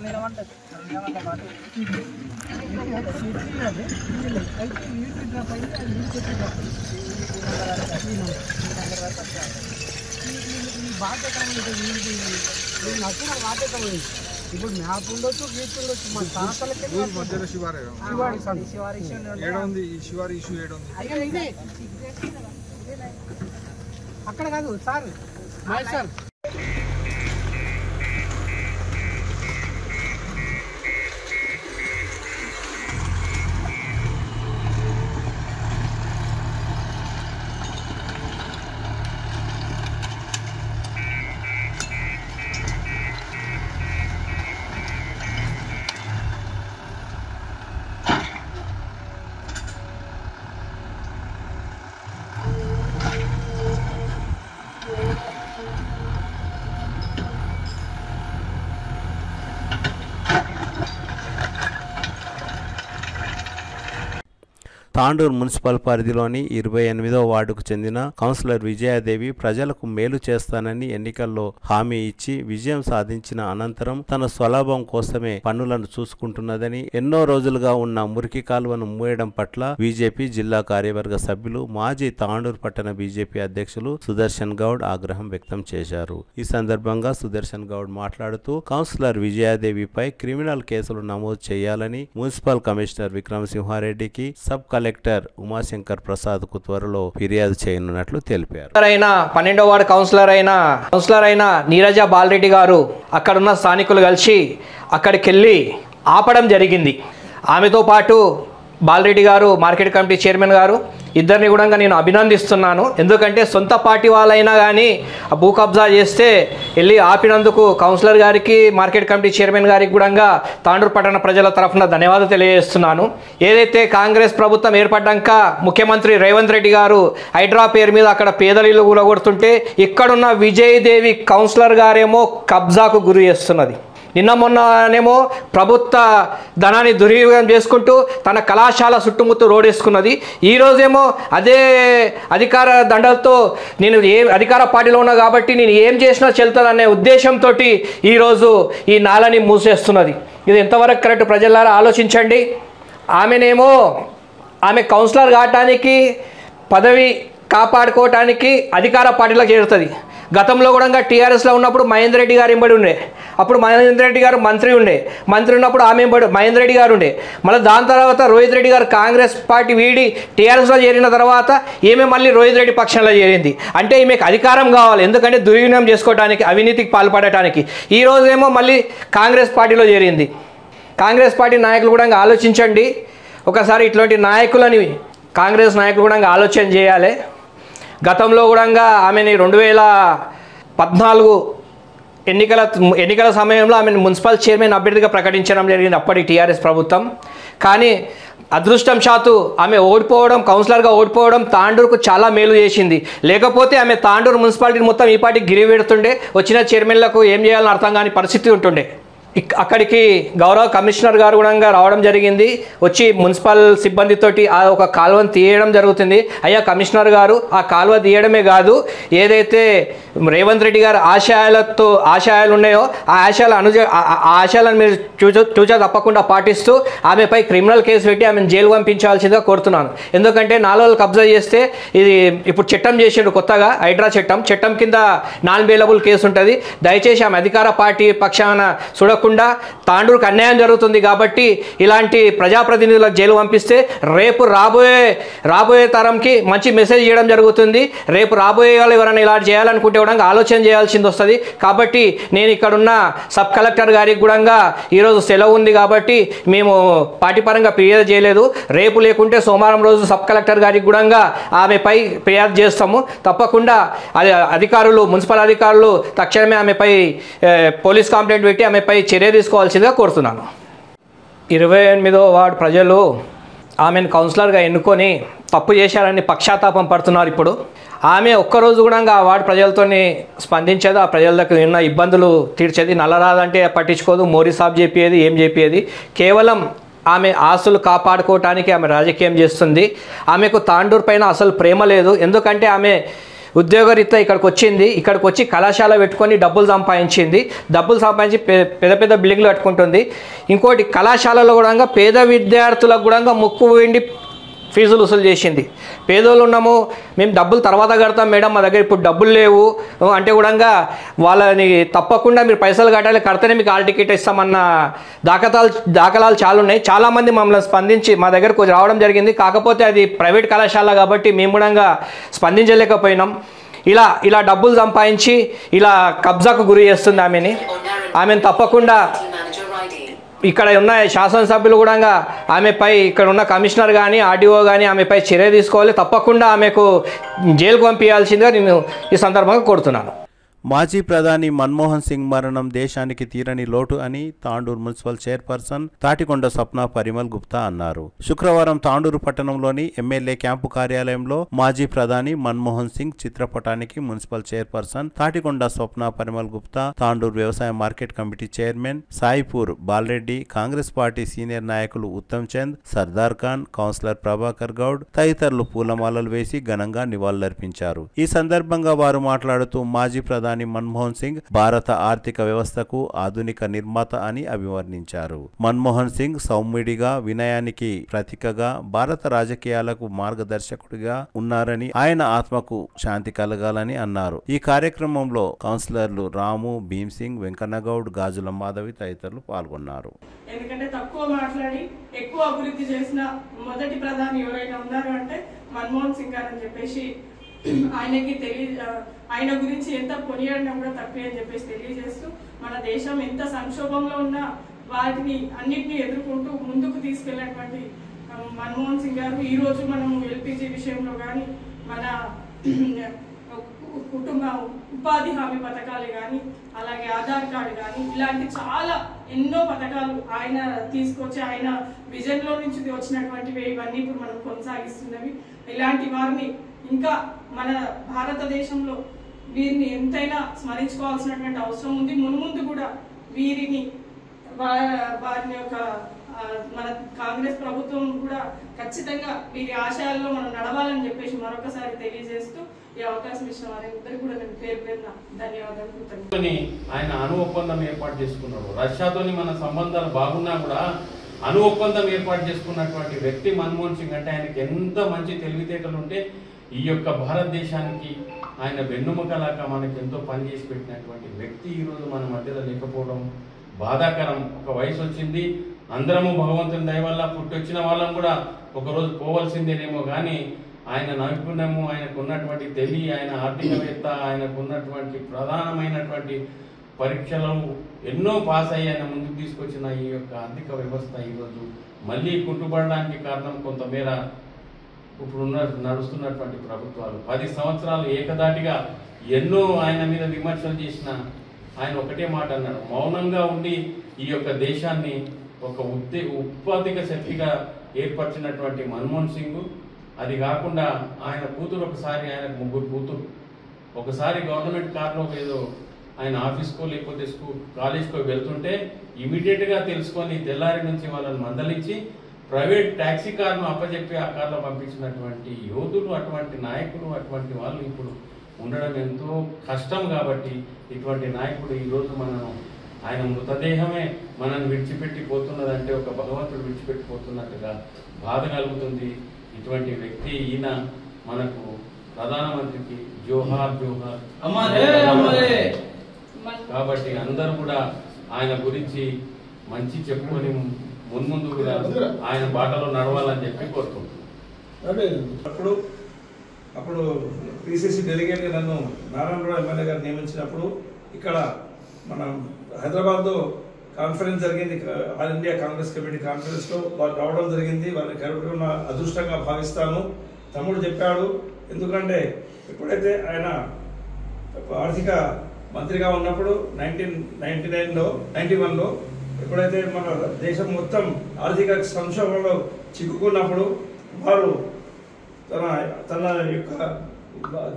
అయితే నీటి డ్రాప్ అయితే అది నీరు కొట్టి డ్రాప్ ఈ బాధ్యతమైంది నచ్చిన బాధ్యతమైంది. ఇప్పుడు మ్యాప్ ఉండొచ్చు, గీత ఉండొచ్చు, మన తాతలకి మధ్యలో శివారి శివారి ఇష్యూ ఏడుంది ఇదే అక్కడ కాదు సార్ సార్. తాండూరు మున్సిపల్ పరిధిలోని 28వ వార్డుకు చెందిన కౌన్సిలర్ విజయాదేవి ప్రజలకు మేలు చేస్తానని ఎన్నికల్లో హామీ ఇచ్చి విజయం సాధించిన అనంతరం తన స్వలాభం కోసమే పన్నులను చూసుకుంటున్నదని, ఎన్నో రోజులుగా ఉన్న మురికి కాలువను మూయడం పట్ల బీజేపీ జిల్లా కార్యవర్గ సభ్యులు మాజీ తాండూరు పట్టణ బీజేపీ అధ్యక్షులు సుదర్శన్ గౌడ్ ఆగ్రహం వ్యక్తం చేశారు. ఈ సందర్భంగా సుదర్శన్ గౌడ్ మాట్లాడుతూ కౌన్సిలర్ విజయాదేవిపై క్రిమినల్ కేసులు నమోదు చేయాలని మున్సిపల్ కమిషనర్ విక్రమసింహారెడ్డికి సబ్ కలెక్టర్ ఉమాశంకర్ ప్రసాద్ కు త్వరలో ఫిర్యాదు చేయనున్నట్లు తెలిపారు. 12వ వార్డు కౌన్సిలర్ అయిన నీరజ బాలరెడ్డి గారు అక్కడున్న స్థానికులు కలిసి అక్కడికి వెళ్ళి ఆపడం జరిగింది. ఆమెతో పాటు బాలరెడ్డి గారు, మార్కెట్ కమిటీ చైర్మన్ గారు, ఇద్దరిని కూడా నేను అభినందిస్తున్నాను. ఎందుకంటే సొంత పార్టీ వాళ్ళైనా కానీ భూ కబ్జా చేస్తే వెళ్ళి ఆపినందుకు కౌన్సిలర్ గారికి, మార్కెట్ కమిటీ చైర్మన్ గారికి కూడా తాండూరు పట్టణ ప్రజల తరఫున ధన్యవాదాలు తెలియజేస్తున్నాను. ఏదైతే కాంగ్రెస్ ప్రభుత్వం ఏర్పడ్డాక ముఖ్యమంత్రి రేవంత్ రెడ్డి గారు హైడ్రా పేరు మీద అక్కడ పేదలు కూలగొడుతుంటే ఇక్కడున్న విజయదేవి కౌన్సిలర్ గారేమో కబ్జాకు గురి చేస్తున్నది. నిన్న మొన్ననేమో ప్రభుత్వ ధనాన్ని దుర్వినియోగం చేసుకుంటూ తన కళాశాల చుట్టుముట్టు రోడేసుకున్నది. ఈరోజేమో అదే అధికార దండలతో నేను అధికార పార్టీలో ఉన్నా కాబట్టి నేను ఏం చేసినా చెల్తుందనే ఉద్దేశంతో ఈరోజు ఈ నాలని మూసేస్తున్నది. ఇది ఎంతవరకు కరెక్ట్ ప్రజలారా ఆలోచించండి. ఆమె కౌన్సిలర్ కావటానికి, పదవి కాపాడుకోవటానికి అధికార పార్టీలో చేరుతుంది. గతంలో కూడా టీఆర్ఎస్లో ఉన్నప్పుడు మహేందర్ రెడ్డి గారు ఎంబడి ఉండే, అప్పుడు మహేందర్ రెడ్డి గారు మంత్రి ఉన్నప్పుడు ఆమె ఎంబడి మహేందర్ రెడ్డి గారు ఉండే. మళ్ళీ దాని తర్వాత రోహిత్ రెడ్డి గారు కాంగ్రెస్ పార్టీ వీడి టీఆర్ఎస్లో చేరిన తర్వాత ఈమె మళ్ళీ రోహిత్ రెడ్డి పక్షంలో చేరింది. అంటే ఈమెకు అధికారం కావాలి, ఎందుకంటే దుర్వినియోగం చేసుకోవడానికి, అవినీతికి పాల్పడటానికి. ఈరోజేమో మళ్ళీ కాంగ్రెస్ పార్టీలో చేరింది. కాంగ్రెస్ పార్టీ నాయకులు కూడా ఆలోచించండి. ఒకసారి ఇట్లాంటి నాయకులని కాంగ్రెస్ నాయకులు కూడా ఆలోచన చేయాలి. గతంలో కూడా ఆమెని 2014 ఎన్నికల సమయంలో ఆమెను మున్సిపల్ చైర్మన్ అభ్యర్థిగా ప్రకటించడం జరిగింది అప్పటి టీఆర్ఎస్ ప్రభుత్వం. కానీ అదృష్టం శాతు ఆమె ఓడిపోవడం, కౌన్సిలర్గా ఓడిపోవడం తాండూరుకు చాలా మేలు చేసింది. లేకపోతే ఆమె తాండూరు మున్సిపాలిటీ మొత్తం ఈ పార్టీకి గిరి పెడుతుండే, వచ్చిన చైర్మన్లకు ఏం చేయాలని అర్థం కాని పరిస్థితి ఉంటుండే. అక్కడికి గౌరవ కమిషనర్ గారు కూడా రావడం జరిగింది. వచ్చి మున్సిపల్ సిబ్బందితోటి ఆ ఒక కాలువను తీయడం జరుగుతుంది. అయ్యా కమిషనర్ గారు, ఆ కాలువ తీయడమే కాదు, ఏదైతే రేవంత్ రెడ్డి గారు ఆశయాలు ఉన్నాయో ఆ ఆశయాలను మీరు చూచా తప్పకుండా పాటిస్తూ ఆమెపై క్రిమినల్ కేసు పెట్టి ఆమెను జైలు పంపించాల్సిందిగా కోరుతున్నాను. ఎందుకంటే 4 రోజులు కబ్జా చేస్తే ఇది ఇప్పుడు చట్టం చేసిండు కొత్తగా, హైడ్రా చట్టం కింద నాన్ బెయిలబుల్ కేసు ఉంటుంది. దయచేసి ఆమె అధికార పార్టీ పక్షాన చూడకుండా తాండూరుకు అన్యాయం జరుగుతుంది కాబట్టి ఇలాంటి ప్రజాప్రతినిధులకు జైలు పంపిస్తే రేపు రాబోయే తరంకి మంచి మెసేజ్ ఇవ్వడం జరుగుతుంది. రేపు రాబోయే వాళ్ళు ఎవరైనా ఇలా చేయాలనుకుంటే కూడా ఆలోచన చేయాల్సింది వస్తుంది. కాబట్టి నేను ఇక్కడున్న సబ్ కలెక్టర్ గారికి కూడా ఈరోజు సెలవు ఉంది కాబట్టి మేము పార్టీ పరంగా ఫిర్యాదు చేయలేదు. రేపు లేకుంటే సోమవారం రోజు సబ్ కలెక్టర్ గారికి కూడా ఆమెపై ఫిర్యాదు చేస్తాము. తప్పకుండా మున్సిపల్ అధికారులు తక్షణమే ఆమెపై పోలీస్ కంప్లైంట్ పెట్టి ఆమెపై చర్య తీసుకోవాల్సిందిగా కోరుతున్నాను. 28వ వార్డు ప్రజలు ఆమెను కౌన్సిలర్గా ఎన్నుకొని తప్పు చేశారని పక్షాతాపం పడుతున్నారు. ఇప్పుడు ఆమె ఒక్కరోజు కూడా ఆ వార్డు ప్రజలతో స్పందించేది, ఆ ప్రజల దగ్గర ఉన్న ఇబ్బందులు తీర్చేది. నల్లరాదంటే పట్టించుకోదు, మోరీ సాబ్ చెప్పేది, ఏం చెప్పేది. కేవలం ఆమె ఆస్తులు కాపాడుకోవటానికి ఆమె రాజకీయం చేస్తుంది. ఆమెకు తాండూరు పైన అసలు ప్రేమ లేదు. ఎందుకంటే ఆమె ఉద్యోగరీత్యా ఇక్కడికి వచ్చింది, ఇక్కడికి వచ్చి కళాశాల పెట్టుకొని డబ్బులు సంపాదించి పెద్ద పెద్ద బిల్డింగ్లు కట్టుకుంటుంది. ఇంకోటి కళాశాలలో కూడా పేద విద్యార్థులకు కూడా ముక్కు వెండి ఫీజులు వసూలు చేసింది. పేదోళ్ళు ఉన్నాము, మేము డబ్బులు తర్వాత కడతాం మేడం, మా దగ్గర ఇప్పుడు డబ్బులు లేవు అంటే కూడా వాళ్ళని తప్పకుండా మీరు పైసలు కడితేనే మీకు హాల్ టికెట్ ఇస్తామన్న దాఖలాలు చాలా ఉన్నాయి. చాలామంది మమ్మల్ని స్పందించి మా దగ్గరకు రావడం జరిగింది. కాకపోతే అది ప్రైవేట్ కళాశాల కాబట్టి మేము కూడా స్పందించలేకపోయినాం. ఇలా డబ్బులు సంపాదించి ఇలా కబ్జాకు గురి చేస్తుంది ఆమెను తప్పకుండా ఇక్కడ ఉన్న శాసనసభ్యులు కూడా ఆమెపై, ఇక్కడ ఉన్న కమిషనర్ కానీ ఆర్డీఓ కానీ ఆమెపై చర్య తీసుకోవాలి. తప్పకుండా ఆమెకు జైలుకు పంపించాల్సిందిగా నేను ఈ సందర్భంగా కోరుతున్నాను. మాజీ ప్రధాని మన్మోహన్ సింగ్ మరణం దేశానికి తీరని లోటు అని తాండూరు మున్సిపల్ చైర్పర్సన్ తాటికొండ స్వప్న పరిమల్ గుప్తా అన్నారు. శుక్రవారం తాండూరు పట్టణంలోని ఎమ్మెల్యే క్యాంపు కార్యాలయంలో మాజీ ప్రధాని మన్మోహన్ సింగ్ చిత్రపటానికి మున్సిపల్ చైర్పర్సన్ తాటికొండ స్వప్న పరిమల్ గుప్తా, తాండూరు వ్యవసాయ market committee chairman Saipur Bala Reddy, Congress party senior నాయకులు ఉత్తమ్ చంద్, సర్దార్ ఖాన్, కౌన్సిలర్ ప్రభాకర్ గౌడ్ తదితరులు పూలమాలలు వేసి ఘనంగా నివాళులర్పించారు. ఈ సందర్భంగా వారు మాట్లాడుతూ మాజీ ప్రధాని మన్మోహన్ సింగ్ భారత ఆర్థిక వ్యవస్థకు ఆధునిక నిర్మాత అని అభివర్ణించారు. మన్మోహన్ సింగ్ సౌమ్యుడిగా, వినయానికి ప్రతీకగా, భారత రాజకీయాలకు మార్గదర్శకుడిగా ఉన్నారని, ఆయన ఆత్మకు శాంతి కలగాలని అన్నారు. ఈ కార్యక్రమంలో కౌన్సిలర్లు రాము, భీమ్సింగ్, వెంకన్నగౌడ్, గాజుల మాధవి తదితరులు పాల్గొన్నారు. ఎందుకంటే తక్కువ మాట్లాడి ఎక్కువ అభివృద్ధి చేసిన మొదటి ప్రధాని ఎవరైనా ఉన్నారు అంటే మన్మోహన్ సింగ్ గారు అని చెప్పేసి ఆయన గురించి ఎంత కొనియాడినా కూడా తక్కువే అని చెప్పేసి తెలియజేస్తూ, మన దేశం ఎంత సంక్షోభంలో ఉన్నా వాటిని అన్నింటినీ ఎదుర్కొంటూ ముందుకు తీసుకెళ్ళినటువంటి మన్మోహన్ సింగ్ గారు ఈ రోజు మనము ఎల్పిజి విషయంలో కానీ, మన కుటుంబ ఉపాధి హామీ పథకాలు కానీ, అలాగే ఆధార్ కార్డు కానీ, ఇలాంటి చాలా ఎన్నో పథకాలు ఆయన తీసుకొచ్చి ఆయన విజన్ లో నుంచి వచ్చినటువంటివి ఇవన్నీ ఇప్పుడు మనం కొనసాగిస్తున్నవి. ఇలాంటి వారిని ఇంకా మన భారతదేశంలో వీరిని ఎంతైనా స్మరించుకోవాల్సినటువంటి అవసరం ఉంది. మున్ముందు కూడా వీరిని వారిని యొక్క మన కాంగ్రెస్ ప్రభుత్వం కూడా ఖచ్చితంగా వీరి ఆశయాల్లో మనం నడవాలని చెప్పేసి మరొకసారి తెలియజేస్తూ ఈ అవకాశం ఇచ్చిన వారందరికీ కూడా నేను పేరు పేరున ధన్యవాదాలు. ఆయన అణు ఒప్పందం ఏర్పాటు చేసుకున్నాడు. రష్యాతోని మన సంబంధాలు బాగున్నా కూడా అణు ఒప్పందం ఏర్పాటు చేసుకున్నటువంటి వ్యక్తి మన్మోహన్ సింగ్. అంటే ఆయనకి ఎంత మంచి తెలివితేటలు ఉంటే ఈ యొక్క భారతదేశానికి ఆయన వెన్నుముకలాగా మనకి ఎంతో పనిచేసి పెట్టినటువంటి వ్యక్తి ఈరోజు మన మధ్యలో లేకపోవడం బాధాకరం. ఒక వయసు వచ్చింది, అందరము భగవంతుని దయ వల్ల పుట్టొచ్చిన వాళ్ళం కూడా ఒకరోజు పోవాల్సిందేనేమో, కానీ ఆయన నైపుణ్యము, ఆయనకు ఉన్నటువంటి తెలివి, ఆయన ఆర్థికవేత్త, ఆయనకు ఉన్నటువంటి ప్రధానమైనటువంటి పరీక్షలను ఎన్నో పాస్ అయ్యి ఆయన ముందుకు తీసుకొచ్చిన ఈ యొక్క ఆర్థిక వ్యవస్థ ఈరోజు మళ్ళీ కుంటుపడడానికి కారణం కొంతమేర ఇప్పుడున్న నడుస్తున్నటువంటి ప్రభుత్వాలు. 10 సంవత్సరాలు ఏకదాటిగా ఎన్నో ఆయన మీద విమర్శలు చేసిన ఆయన ఒకటే మాట అన్నాడు, మౌనంగా ఉండి ఈ యొక్క దేశాన్ని ఒక ఉత్పాదిక శక్తిగా ఏర్పరిచినటువంటి మన్మోహన్ సింగ్. అది కాకుండా ఆయన కూతురు, ఒకసారి ఆయనకు 3 కూతురు, ఒకసారి గవర్నమెంట్ కార్లో ఏదో ఆయన ఆఫీస్కో లేకపోతే కాలేజ్కో వెళ్తుంటే ఇమీడియట్గా తెలుసుకొని తెల్లారి నుంచి వాళ్ళని మందలించి ప్రైవేట్ ట్యాక్సీ కార్ను అప్పచెప్పి ఆ కార్లో పంపించినటువంటి యోధులు, అటువంటి నాయకులు, అటువంటి వాళ్ళు ఇప్పుడు ఉండడం ఎంతో కష్టం. కాబట్టి ఇటువంటి నాయకుడు ఈరోజు మనం ఆయన మృతదేహమే మనల్ని విడిచిపెట్టి పోతున్నదంటే ఒక భగవంతుడు విడిచిపెట్టిపోతున్నట్టుగా బాధ కలుగుతుంది. ఇటువంటి వ్యక్తి ఈయన మనకు ప్రధానమంత్రికి జోహార్ జోహార్. కాబట్టి అందరూ కూడా ఆయన గురించి మంచి చెప్పుకొని మున్ముందు కూడా ఆయన బాటలో నడవాలని చెప్పి కోరుకుంటున్నాను. అప్పుడు పిసిసి డెలిగేట్గా నన్ను నారాయణరావు ఎమ్మెల్యే గారు నియమించినప్పుడు ఇక్కడ మనం హైదరాబాద్లో కాన్ఫరెన్స్ జరిగింది, ఆల్ ఇండియా కాంగ్రెస్ కమిటీ కాన్ఫరెన్స్లో వారు రావడం జరిగింది. వారిని కలుపుకున్న అదృష్టంగా భావిస్తాను. తమ్ముడు చెప్పాడు, ఎందుకంటే ఎప్పుడైతే ఆయన ఆర్థిక మంత్రిగా ఉన్నప్పుడు 1991లో ఎప్పుడైతే మన దేశం మొత్తం ఆర్థిక సంక్షోభంలో చిక్కుకున్నప్పుడు వారు తన యొక్క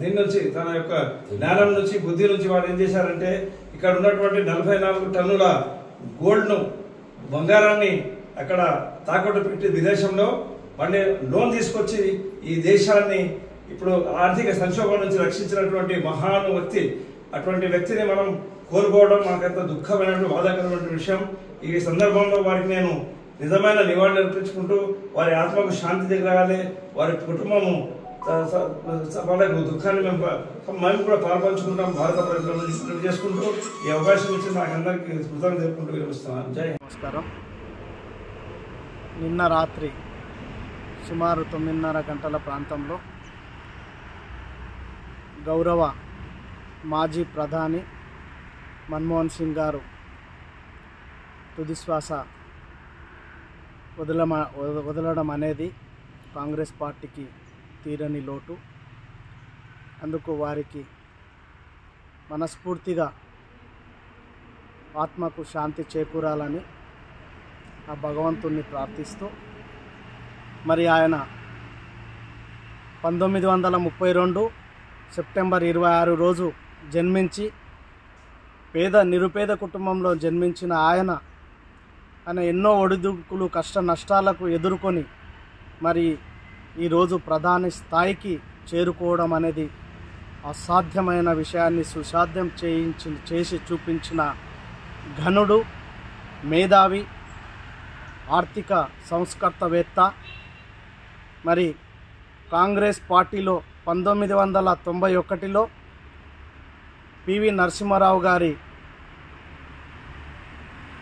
దీని నుంచి తన యొక్క జ్ఞానం నుంచి బుద్ధి నుంచి వారు ఏం చేశారంటే ఇక్కడ ఉన్నటువంటి 44 టన్నుల గోల్డ్ను బంగారాన్ని అక్కడ తాకట్టు పెట్టి విదేశంలో మళ్ళీ లోన్ తీసుకొచ్చి ఈ దేశాన్ని ఇప్పుడు ఆర్థిక సంక్షోభం నుంచి రక్షించినటువంటి మహాను వ్యక్తి. అటువంటి వ్యక్తిని మనం కోల్పోవడం మనకంత దుఃఖమైనటువంటి బాధాకరమైన విషయం. ఈ సందర్భంలో వారికి నేను నిజమైన నివాళులు అర్పించుకుంటూ వారి ఆత్మకు శాంతి దగ్గరగాలి, వారి కుటుంబము వాళ్ళకు దుఃఖాన్ని మేము కూడా పాల్పంచుకుంటాం. భారత ప్రజలను చేసుకుంటూ ఈ అవకాశం ఇచ్చి నాకు అందరికీ కృతజ్ఞతలు చెప్పుకుంటూ వినిపిస్తున్నాను. జై నమస్కారం. నిన్న రాత్రి సుమారు 9:30 గంటల ప్రాంతంలో గౌరవ మాజీ ప్రధాని మన్మోహన్ సింగ్ గారు తుదిశ్వాస వదలడం అనేది కాంగ్రెస్ పార్టీకి తీరని లోటు. అందుకు వారికి మనస్ఫూర్తిగా ఆత్మకు శాంతి చేకూరాలని ఆ భగవంతుణ్ణి ప్రార్థిస్తూ, మరి ఆయన 1932 సెప్టెంబర్ 26 రోజు జన్మించి నిరుపేద కుటుంబంలో జన్మించిన ఆయన ఎన్నో ఒడిదుడుకులు కష్ట నష్టాలకు ఎదుర్కొని మరి ఈరోజు ప్రధాని స్థాయికి చేరుకోవడం అనేది అసాధ్యమైన విషయాన్ని సుసాధ్యం చేసి చూపించిన ఘనుడు, మేధావి, ఆర్థిక సంస్కర్తవేత్త. మరి కాంగ్రెస్ పార్టీలో 1991లో పివి నరసింహారావు గారి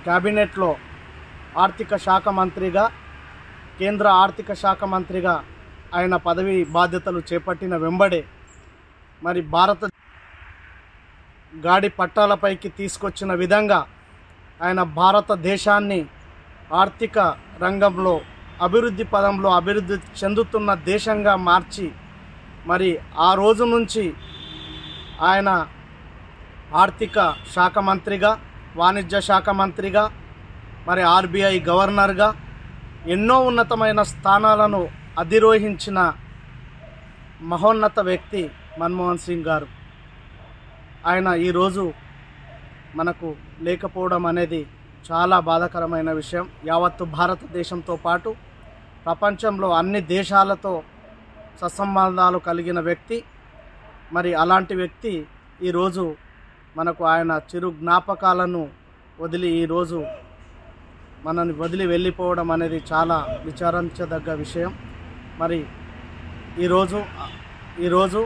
క్యాబినెట్లో ఆర్థిక శాఖ మంత్రిగా, కేంద్ర ఆర్థిక శాఖ మంత్రిగా ఆయన పదవి బాధ్యతలు చేపట్టిన వెంబడే మరి భారత గాడి పట్టాలపైకి తీసుకొచ్చిన విధంగా ఆయన భారతదేశాన్ని ఆర్థిక రంగంలో అభివృద్ధి పదంలో అభివృద్ధి చెందుతున్న దేశంగా మార్చి మరి ఆ రోజు నుంచి ఆయన ఆర్థిక శాఖ మంత్రిగా, వాణిజ్య శాఖ మంత్రిగా, మరి ఆర్బీఐ గవర్నర్గా ఎన్నో ఉన్నతమైన స్థానాలను అధిరోహించిన మహోన్నత వ్యక్తి మన్మోహన్ సింగ్ గారు. ఆయన ఈరోజు మనకు లేకపోవడం అనేది చాలా బాధాకరమైన విషయం. యావత్తు భారతదేశంతో పాటు ప్రపంచంలో అన్ని దేశాలతో సత్సంబంధాలు కలిగిన వ్యక్తి. మరి అలాంటి వ్యక్తి ఈరోజు మనకు ఆయన చిరు జ్ఞాపకాలను వదిలి ఈరోజు మనల్ని వదిలి వెళ్ళిపోవడం అనేది చాలా విచారించదగ్గ విషయం. మరి ఈరోజు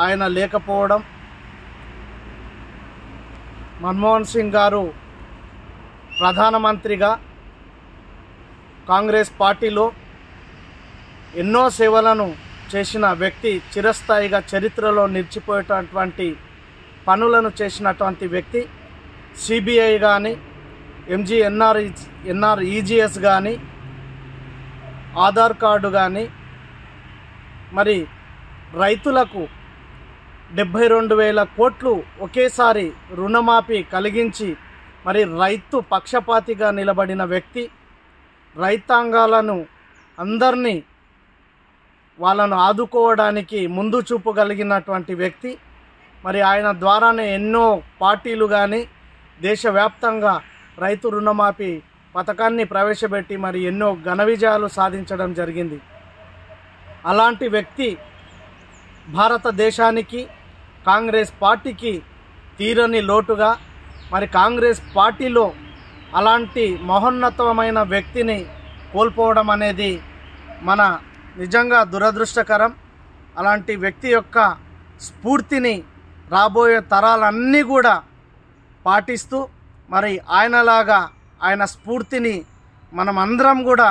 ఆయన లేకపోవడం, మన్మోహన్ సింగ్ గారు ప్రధానమంత్రిగా కాంగ్రెస్ పార్టీలో ఎన్నో సేవలను చేసిన వ్యక్తి, చిరస్థాయిగా చరిత్రలో నిలిచిపోయేటటువంటి పనులను చేసినటువంటి వ్యక్తి. సిబిఐ కానీ, ఎన్ఆర్ఈజిఎస్ కానీ, ఆధార్ కార్డు కానీ, మరి రైతులకు 72,000 కోట్లు ఒకేసారి రుణమాఫీ కలిగించి మరి రైతు పక్షపాతిగా నిలబడిన వ్యక్తి. రైతాంగాలను అందరినీ వాళ్ళను ఆదుకోవడానికి ముందు చూపు కలిగినటువంటి వ్యక్తి. మరి ఆయన ద్వారానే ఎన్నో పార్టీలు కానీ దేశవ్యాప్తంగా రైతు రుణమాఫీ పథకాన్ని ప్రవేశపెట్టి మరి ఎన్నో ఘన విజయాలు సాధించడం జరిగింది. అలాంటి వ్యక్తి భారతదేశానికి, కాంగ్రెస్ పార్టీకి తీరని లోటుగా, మరి కాంగ్రెస్ పార్టీలో అలాంటి మహోన్నతమైన వ్యక్తిని కోల్పోవడం అనేది మన నిజంగా దురదృష్టకరం. అలాంటి వ్యక్తి యొక్క స్ఫూర్తిని రాబోయే తరాలన్నీ కూడా పాటిస్తూ మరి ఆయనలాగా ఆయన స్ఫూర్తిని మనం అందరం కూడా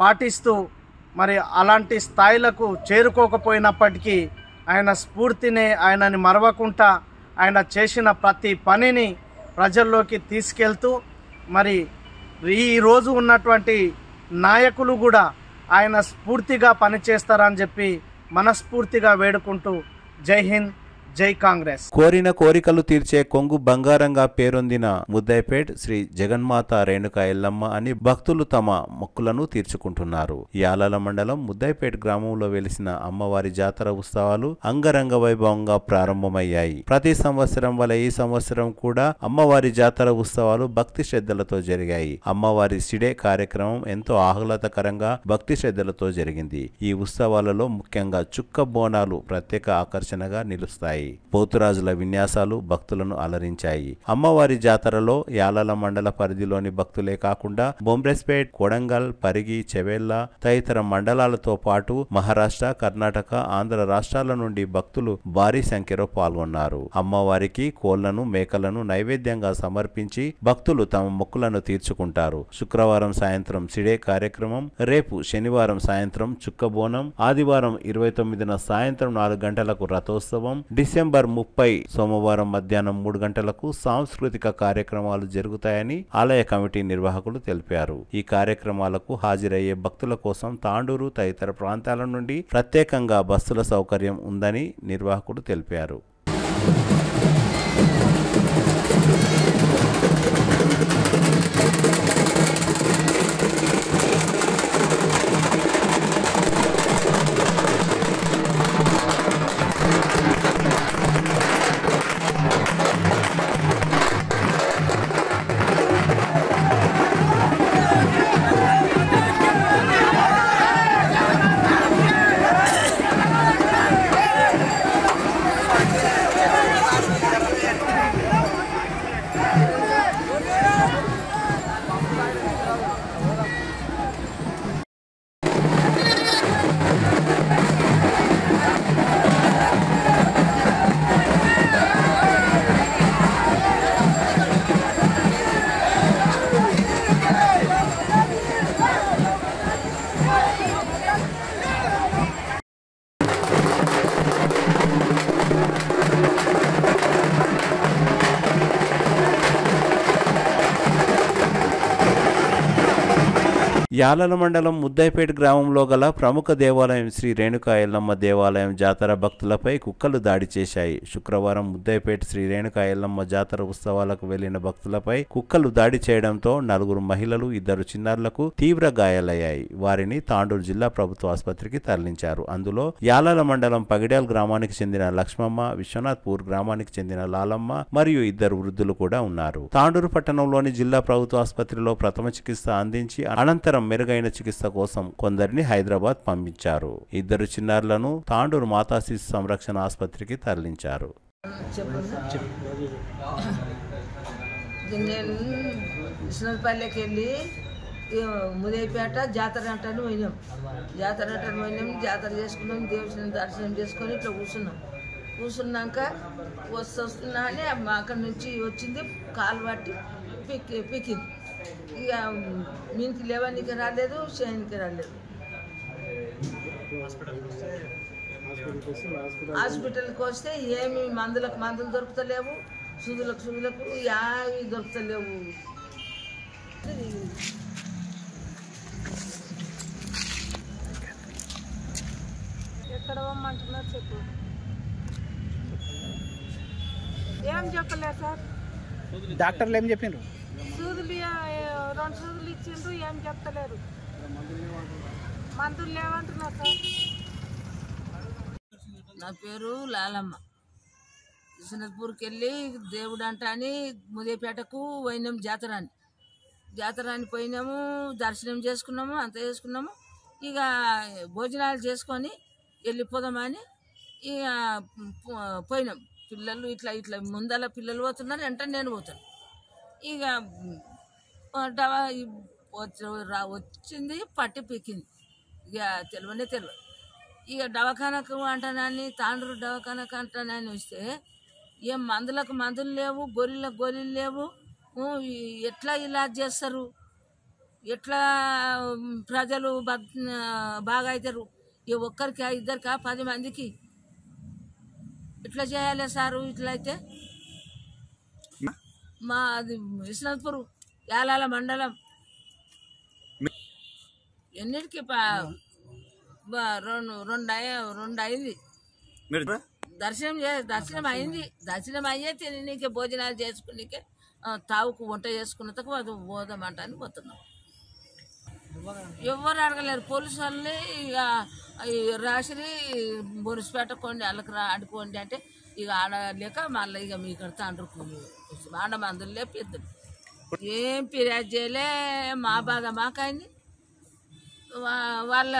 పాటిస్తూ మరి అలాంటి స్థాయిలకు చేరుకోకపోయినప్పటికీ ఆయన స్ఫూర్తిని, ఆయనని మరవకుండా ఆయన చేసిన ప్రతి పనిని ప్రజల్లోకి తీసుకెళ్తూ మరి ఈరోజు ఉన్నటువంటి నాయకులు కూడా ఆయన స్ఫూర్తిగా పనిచేస్తారని చెప్పి మనస్ఫూర్తిగా వేడుకుంటూ జై హింద్, జై కాంగ్రెస్. కోరిన కోరికలు తీర్చే కొంగు బంగారంగా పేరొందిన ముద్దైపేట్ శ్రీ జగన్మాత రేణుకా ఎల్లమ్మ అని భక్తులు తమ మొక్కులను తీర్చుకుంటున్నారు. యాలాల మండలం ముద్దైపేట్ గ్రామంలో వెలిసిన అమ్మవారి జాతర ఉత్సవాలు అంగరంగ వైభవంగా ప్రారంభమయ్యాయి. ప్రతి సంవత్సరం వలె ఈ సంవత్సరం కూడా అమ్మవారి జాతర ఉత్సవాలు భక్తి శ్రద్ధలతో జరిగాయి. అమ్మవారి సిడే కార్యక్రమం ఎంతో ఆహ్లాదకరంగా భక్తి శ్రద్ధలతో జరిగింది. ఈ ఉత్సవాలలో ముఖ్యంగా చుక్క బోనాలు ప్రత్యేక ఆకర్షణగా నిలుస్తాయి. పోతురాజుల విన్యాసాలు భక్తులను అలరించాయి. అమ్మవారి జాతరలో యాలాల మండల పరిధిలోని భక్తులే కాకుండా బొంబ్రెస్పేట్, కొడంగల్, పరిగి, చెవెల్ల తదితర మండలాలతో పాటు మహారాష్ట్ర, కర్ణాటక, ఆంధ్ర రాష్ట్రాల నుండి భక్తులు భారీ సంఖ్యలో పాల్గొన్నారు. అమ్మవారికి కోళ్లను, మేకలను నైవేద్యంగా సమర్పించి భక్తులు తమ మొక్కులను తీర్చుకుంటారు. శుక్రవారం సాయంత్రం సిడే కార్యక్రమం, రేపు శనివారం సాయంత్రం చుక్కబోనం, ఆదివారం 29న సాయంత్రం 4 గంటలకు రథోత్సవం, డిసెంబర్ 30 సోమవారం మధ్యాహ్నం 3 గంటలకు సాంస్కృతిక కార్యక్రమాలు జరుగుతాయని ఆలయ కమిటీ నిర్వాహకులు తెలిపారు. ఈ కార్యక్రమాలకు హాజరయ్యే భక్తుల కోసం తాండూరు తదితర ప్రాంతాల నుండి ప్రత్యేకంగా బస్సుల సౌకర్యం ఉందని నిర్వాహకులు తెలిపారు. యాలాల మండలం ముద్దైపేట గ్రామంలో గల ప్రముఖ దేవాలయం శ్రీ రేణుకా ఎల్లమ్మ దేవాలయం జాతర భక్తులపై కుక్కలు దాడి చేశాయి. శుక్రవారం ముద్దైపేట శ్రీ రేణుకా ఎల్లమ్మ జాతర ఉత్సవాలకు వెళ్లిన భక్తులపై కుక్కలు దాడి చేయడంతో 4 మహిళలు, 2 చిన్నారులకు తీవ్ర గాయాలయ్యాయి. వారిని తాండూరు జిల్లా ప్రభుత్వ ఆసుపత్రికి తరలించారు. అందులో యాలాల మండలం పగిడ్యాల్ గ్రామానికి చెందిన లక్ష్మమ్మ, విశ్వనాథ్పూర్ గ్రామానికి చెందిన లాలమ్మ మరియు 2 వృద్ధులు కూడా ఉన్నారు. తాండూరు పట్టణంలోని జిల్లా ప్రభుత్వ ఆసుపత్రిలో ప్రథమ చికిత్స అందించి అనంతరం మెరుగైన చికిత్స కోసం కొందరిని హైదరాబాద్ పంపించారు. 2 చిన్నారులను తాండూరు మాతా శిశు సంరక్షణ ఆసుపత్రికి తరలించారు. నేను విశ్వనాథపల్లికి వెళ్ళి ముదైపేట జాతర అంటాను పోయినాం. జాతర చేసుకున్నాం, దేవుని దర్శనం చేసుకొని ఇట్లా కూర్చున్నాక వస్తున్నా అని అక్కడి నుంచి వచ్చింది, కాలు పట్టి పిక్కింది. ఇక మీనికి లేవనికి రాలేదు, చేయనికి రాలేదు. హాస్పిటల్కి వస్తే ఏమి మందులు దొరుకుతలేవు, సూదులకు యావి దొరుకుతలేవు. ఎక్కడ పోమంటున్నారు చెప్పు. ఏం చెప్పలేదు సార్, డాక్టర్లు ఏం చెప్పిండ్రు? సూదులు 2 సూదులు ఇచ్చిండ్రు, ఏం చెప్తలేరు. మందులు లేవంటున్నారు సార్. నా పేరు లాలమ్మ. విశ్వనాథ్పూర్కి వెళ్ళి దేవుడు అంట అని ముదైపేటకు పోయినాం. జాతర అని పోయినాము, దర్శనం చేసుకున్నాము, అంత చేసుకున్నాము. ఇక భోజనాలు చేసుకొని వెళ్ళిపోదామని ఇక పోయినాం. పిల్లలు ఇట్లా ముందల పిల్లలు పోతున్నారు, వెంట నేను పోతాను. ఇక వచ్చింది, పట్టి పీకింది. ఇక తెలియదు. ఇక దవాఖానకు అంటానని, తాండ్రు దవాఖానకు అంటానని వస్తే ఏం మందులు లేవు, గోళీలు లేవు. ఎట్లా ఇలాజ్ చేస్తారు, ఎట్లా ప్రజలు బాగా అవుతారు? ఒక్కరికి 2 10 మందికి ఇట్లా చేయాలి సారు. ఇట్లా అయితే మాది విశ్వనాథ్పూర్ యాలాల మండలం. ఎన్నిటికి 2 అయింది. దర్శనం అయింది. దర్శనం అయ్యే తిననీకే భోజనాలు చేసుకునికే తావుకు వంట చేసుకున్నందుకు అది పోదామంటాని పోతున్నాం. ఎవరు అడగలేరు. పోలీసు వాళ్ళని ఇక రాసిరి మున్సిపేట కొండి వాళ్ళకి ఆడుకోండి అంటే ఇక ఆడలేక మళ్ళీ ఇక మీ ఇక్కడ తండ్రికి ఆడమందులే పెద్దలు ఏం ఫిర్యాదు చేయలే. మా బాధ మాకైంది. వాళ్ళ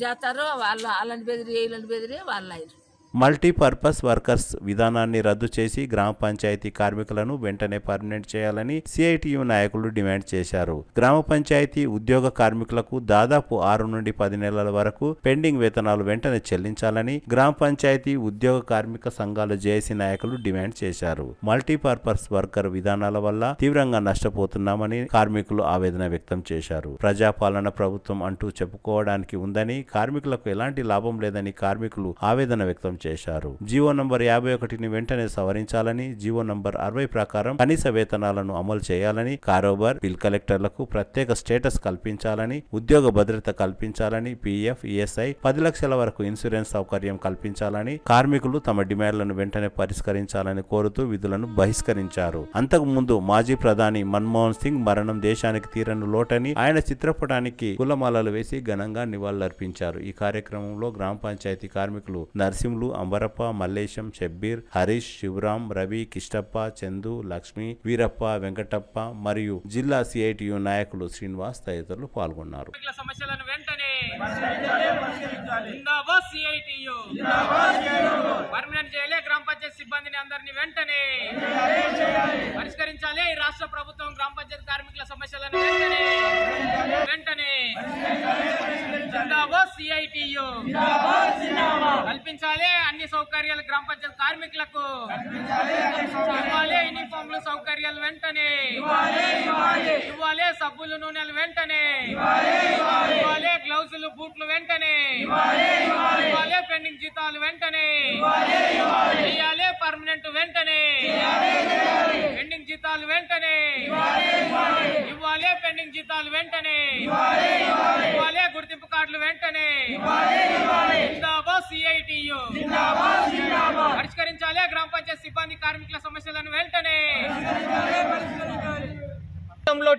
చేస్తారు, వాళ్ళని బెదిరి వీళ్ళని బెదిరి వాళ్ళు అయ్యారు. మల్టీపర్పస్ వర్కర్స్ విధానాన్ని రద్దు చేసి గ్రామ పంచాయతీ కార్మికులను వెంటనే పర్మనెంట్ చేయాలని సిఐటియు నాయకులు డిమాండ్ చేశారు. గ్రామ పంచాయతీ ఉద్యోగ కార్మికులకు దాదాపు 6 నుండి 10 నెలల వరకు పెండింగ్ వేతనాలు వెంటనే చెల్లించాలని గ్రామ పంచాయతీ ఉద్యోగ కార్మిక సంఘాల జేఏసీ నాయకులు డిమాండ్ చేశారు. మల్టీపర్పస్ వర్కర్ విధానాల వల్ల తీవ్రంగా నష్టపోతున్నామని కార్మికులు ఆవేదన వ్యక్తం చేశారు. ప్రజాపాలన ప్రభుత్వం అంటూ చెప్పుకోవడానికి ఉందని, కార్మికులకు ఎలాంటి లాభం లేదని కార్మికులు ఆవేదన వ్యక్తం చేశారు. జీవో నంబర్ 51ని వెంటనే సవరించాలని, జీవో నంబర్ 60 ప్రకారం కనీస వేతనాలను అమలు చేయాలని, కారోబార్ బిల్ కలెక్టర్లకు ప్రత్యేక స్టేటస్ కల్పించాలని, ఉద్యోగ భద్రత కల్పించాలని, పీఎఫ్, ఈఎస్ఐ, 10 లక్షల వరకు ఇన్సూరెన్స్ సౌకర్యం కల్పించాలని కార్మికులు తమ డిమాండ్లను వెంటనే పరిష్కరించాలని కోరుతూ విధులను బహిష్కరించారు. అంతకుముందు మాజీ ప్రధాని మన్మోహన్ సింగ్ మరణం దేశానికి తీరని లోటని ఆయన చిత్రపటానికి పూలమాలలు వేసి ఘనంగా నివాళులర్పించారు. ఈ కార్యక్రమంలో గ్రామ పంచాయతీ కార్మికులు నరసింహులు, అంబరప్ప, మల్లేశం, షబ్బీర్, హరీష్, శివరాం, రవి, కిష్టప్ప, చందు, లక్ష్మి, వీరప్ప, వెంకటప్ప మరియు జిల్లా సిఐటియు నాయకులు శ్రీనివాస్ తదితరులు పాల్గొన్నారు. సమస్యలను వెంటనే పర్మనెంట్ చేయాలి. గ్రామ పంచాయతీ సిబ్బందిని అందరినీ వెంటనే పరిష్కరించాలి. రాష్ట్ర ప్రభుత్వం గ్రామ పంచాయతీ కార్మికుల సమస్యలను వెంటనే సిఐటియు కల్పించాలి. అన్ని సౌకర్యాలు గ్రామ పంచాయతీ కార్మికులకు ఇవ్వాలి. యూనిఫామ్లు సౌకర్యాలు వెంటనే ఇవ్వాలి. సబ్బులు, నూనెలు వెంటనే ఇవ్వాలి. గ్లౌజులు, బూట్లు వెంటనే ఇవ్వాలి. పెండింగ్ జీతాలు వెంటనే ఇవ్వాలి. పర్మనెంట్ వెంటనే పెండింగ్ జీతాలు వెంటనే ఇవ్వాలి. పెండింగ్ జీతాలు వెంటనే ఇవ్వాలి. గుర్తింపు కార్డులు వెంటనే సిఐటియు పరిష్కరించాలి. గ్రామ పంచాయతీ సిబ్బంది కార్మికుల సమస్యలను వెంటనే.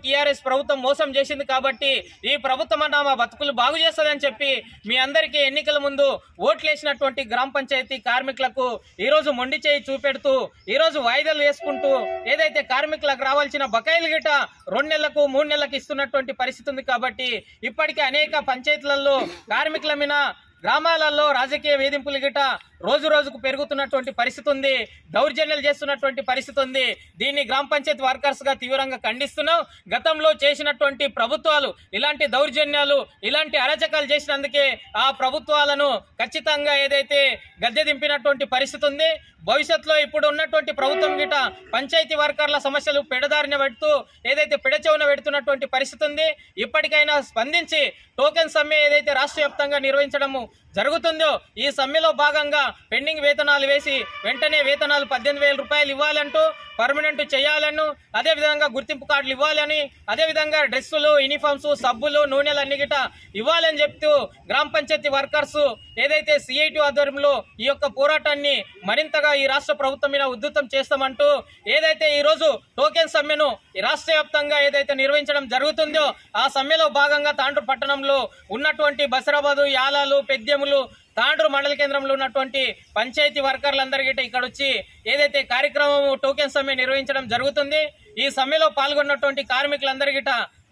టీఆర్ఎస్ ప్రభుత్వం మోసం చేసింది కాబట్టి ఈ ప్రభుత్వం అన్న మా బతుకులు బాగు చేస్తుందని చెప్పి మీ అందరికీ ఎన్నికల ముందు ఓట్లేసినటువంటి గ్రామ పంచాయతీ కార్మికులకు ఈ రోజు మొండి చేయి చూపెడుతూ ఈ రోజు వాయిదాలు వేసుకుంటూ ఏదైతే కార్మికులకు రావాల్సిన బకాయిలు గిట 2 నెలలకు 3 నెలలకు ఇస్తున్నటువంటి పరిస్థితి ఉంది. కాబట్టి ఇప్పటికే అనేక పంచాయతీలలో కార్మికుల మీద గ్రామాలలో రాజకీయ వేధింపులు గిట రోజు రోజుకు పెరుగుతున్నటువంటి పరిస్థితి ఉంది. దౌర్జన్యాలు చేస్తున్నటువంటి పరిస్థితి ఉంది. దీన్ని గ్రామ పంచాయతీ వర్కర్స్ గా తీవ్రంగా ఖండిస్తున్నాం. గతంలో చేసినటువంటి ప్రభుత్వాలు ఇలాంటి దౌర్జన్యాలు, ఇలాంటి అరాచకాలు చేసినందుకే ఆ ప్రభుత్వాలను ఖచ్చితంగా ఏదైతే గద్దె దింపినటువంటి పరిస్థితి ఉంది. భవిష్యత్తులో ఇప్పుడు ఉన్నటువంటి ప్రభుత్వం గిట పంచాయతీ వర్కర్ల సమస్యలు పెడదారిన పెడుతూ ఏదైతే పెడచెవున పెడుతున్నటువంటి పరిస్థితి ఉంది. ఇప్పటికైనా స్పందించి టోకెన్ సమ్మె ఏదైతే రాష్ట్ర వ్యాప్తంగా నిర్వహించడము జరుగుతుందో ఈ సమ్మెలో భాగంగా పెండింగ్ వేతనాలు వేసి వెంటనే వేతనాలు 18,000 రూపాయలు ఇవ్వాలంటూ పర్మనెంట్ చేయాలను, అదేవిధంగా గుర్తింపు కార్డులు ఇవ్వాలని, అదేవిధంగా డ్రెస్సులు, యూనిఫామ్స్, సబ్బులు, నూనెలు అన్ని గిట ఇవ్వాలని చెప్తూ గ్రామ పంచాయతీ వర్కర్స్ ఏదైతే సిఐటి ఆధ్వర్యంలో ఈ యొక్క పోరాటాన్ని మరింతగా ఈ రాష్ట్ర ప్రభుత్వం మీద ఉధృతం చేస్తామంటూ ఏదైతే ఈ రోజు టోకెన్ సమ్మెను రాష్ట్ర వ్యాప్తంగా ఏదైతే నిర్వహించడం జరుగుతుందో ఆ సమ్మెలో భాగంగా తాండ్రు పట్టణంలో ఉన్నటువంటి బసరాబాదు, యాలాలు, పెద్యములు, తాండ్రు మండల కేంద్రంలో ఉన్నటువంటి పంచాయతీ వర్కర్లందరికీ ఇక్కడ వచ్చి ఏదైతే కార్యక్రమం టోకెన్ సమ్మె నిర్వహించడం జరుగుతుంది. ఈ సమ్మెలో పాల్గొన్నటువంటి కార్మికులందరికీ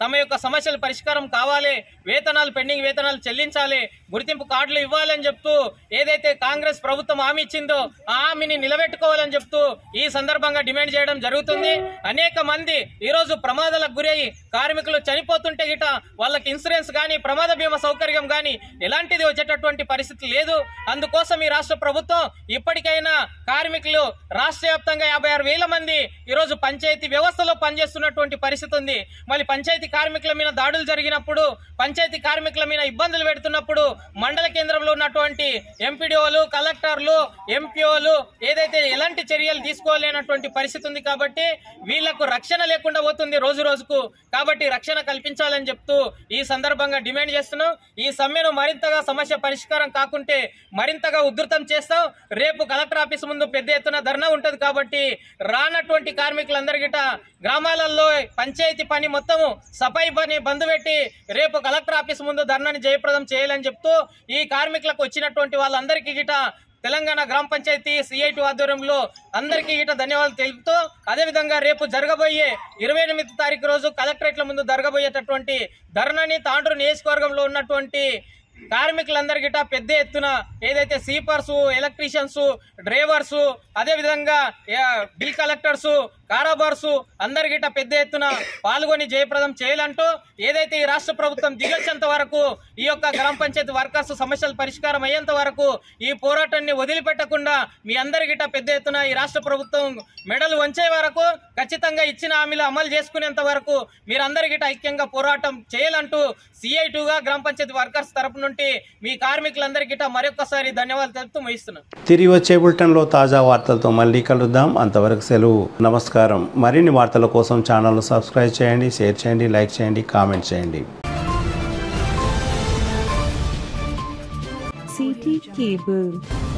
తమ యొక్క సమస్యలు పరిష్కారం కావాలి, వేతనాలు పెండింగ్ వేతనాలు చెల్లించాలి, గుర్తింపు కార్డులు ఇవ్వాలని చెప్తూ ఏదైతే కాంగ్రెస్ ప్రభుత్వం హామీ ఇచ్చిందో ఆ హామీని నిలబెట్టుకోవాలని చెప్తూ ఈ సందర్భంగా డిమాండ్ చేయడం జరుగుతుంది. అనేక మంది ఈ రోజు ప్రమాదాలకు గురయ్యి కార్మికులు చనిపోతుంటే గిట వాళ్ళకి ఇన్సూరెన్స్ గానీ, ప్రమాద బీమా సౌకర్యం గానీ ఎలాంటిది వచ్చేటటువంటి పరిస్థితి లేదు. అందుకోసం ఈ రాష్ట్ర ప్రభుత్వం ఇప్పటికైనా కార్మికులు రాష్ట్ర వ్యాప్తంగా 56,000 మంది ఈ రోజు పంచాయతీ వ్యవస్థలో పనిచేస్తున్నటువంటి పరిస్థితి ఉంది. మళ్ళీ పంచాయతీ కార్మికుల మీద దాడులు జరిగినప్పుడు, పంచాయతీ కార్మికుల మీద ఇబ్బందులు పెడుతున్నప్పుడు మండల కేంద్రంలో ఉన్నటువంటి ఎంపీడీఓలు, కలెక్టర్లు, ఎంపీఓలు ఏదైతే ఎలాంటి చర్యలు తీసుకోలేనటువంటి పరిస్థితి ఉంది. కాబట్టి వీళ్లకు రక్షణ లేకుండా పోతుంది రోజు రోజుకు. కాబట్టి రక్షణ కల్పించాలని చెప్తూ ఈ సందర్భంగా డిమాండ్ చేస్తున్నాం. ఈ సమ్మెను మరింతగా సమస్య పరిష్కారం కాకుంటే మరింతగా ఉధృతం చేస్తాం. రేపు కలెక్టర్ ఆఫీస్ ముందు పెద్ద ఎత్తున ధర్నా ఉంటది. కాబట్టి రానటువంటి కార్మికులందరికీ గ్రామాలలో పంచాయతీ పని మొత్తము సఫాయి పని బంద్ పెట్టి రేపు కలెక్టర్ ఆఫీస్ ముందు ధర్నాని జయప్రదం చేయాలని చెప్తూ ఈ కార్మికులకు వచ్చినటువంటి వాళ్ళందరికీ గిట తెలంగాణ గ్రామ పంచాయతీ CIT ఆధ్వర్యంలో అందరికీ గిట ధన్యవాదాలు తెలుపుతూ, అదేవిధంగా రేపు జరగబోయే 28వ తారీఖు రోజు కలెక్టరేట్ల ముందు జరగబోయేటటువంటి ధర్నాని తాండూరు నియోజకవర్గంలో ఉన్నటువంటి కార్మికులందరి గిట పెద్ద ఎత్తున ఏదైతే స్వీపర్స్, ఎలక్ట్రీషియన్స్, డ్రైవర్స్, అదేవిధంగా బిల్ కలెక్టర్స్, కారాబార్స్ అందరి గిట పెద్ద ఎత్తున పాల్గొని జయప్రదం చేయాలంటూ ఏదైతే ఈ రాష్ట్ర ప్రభుత్వం దిగొచ్చేంత వరకు ఈ యొక్క గ్రామ పంచాయతీ వర్కర్స్ సమస్యలు పరిష్కారం అయ్యేంత వరకు ఈ పోరాటాన్ని వదిలిపెట్టకుండా మీ అందరి గిట పెద్ద ఎత్తున ఈ రాష్ట్ర ప్రభుత్వం మెడలు వంచే వరకు ఖచ్చితంగా ఇచ్చిన హామీలు అమలు చేసుకునేంత వరకు మీరందరి గిట ఐక్యంగా పోరాటం చేయాలంటూ CITగా గ్రామ పంచాయతీ వర్కర్స్ తరపు నుండి మీ కార్మికులందరికీ మరొకసారి ధన్యవాదాలు తెలుపుతూ ముగిస్తున్నాను. తిరిగి వచ్చే బులెటిన్లో తాజా వార్తలతో మళ్ళీ కలుద్దాం. అంతవరకు సెలవు. నమస్కారం. మరిన్ని వార్తల కోసం ఛానల్ను సబ్స్క్రైబ్ చేయండి, షేర్ చేయండి, లైక్ చేయండి, కామెంట్ చేయండి. CT Cable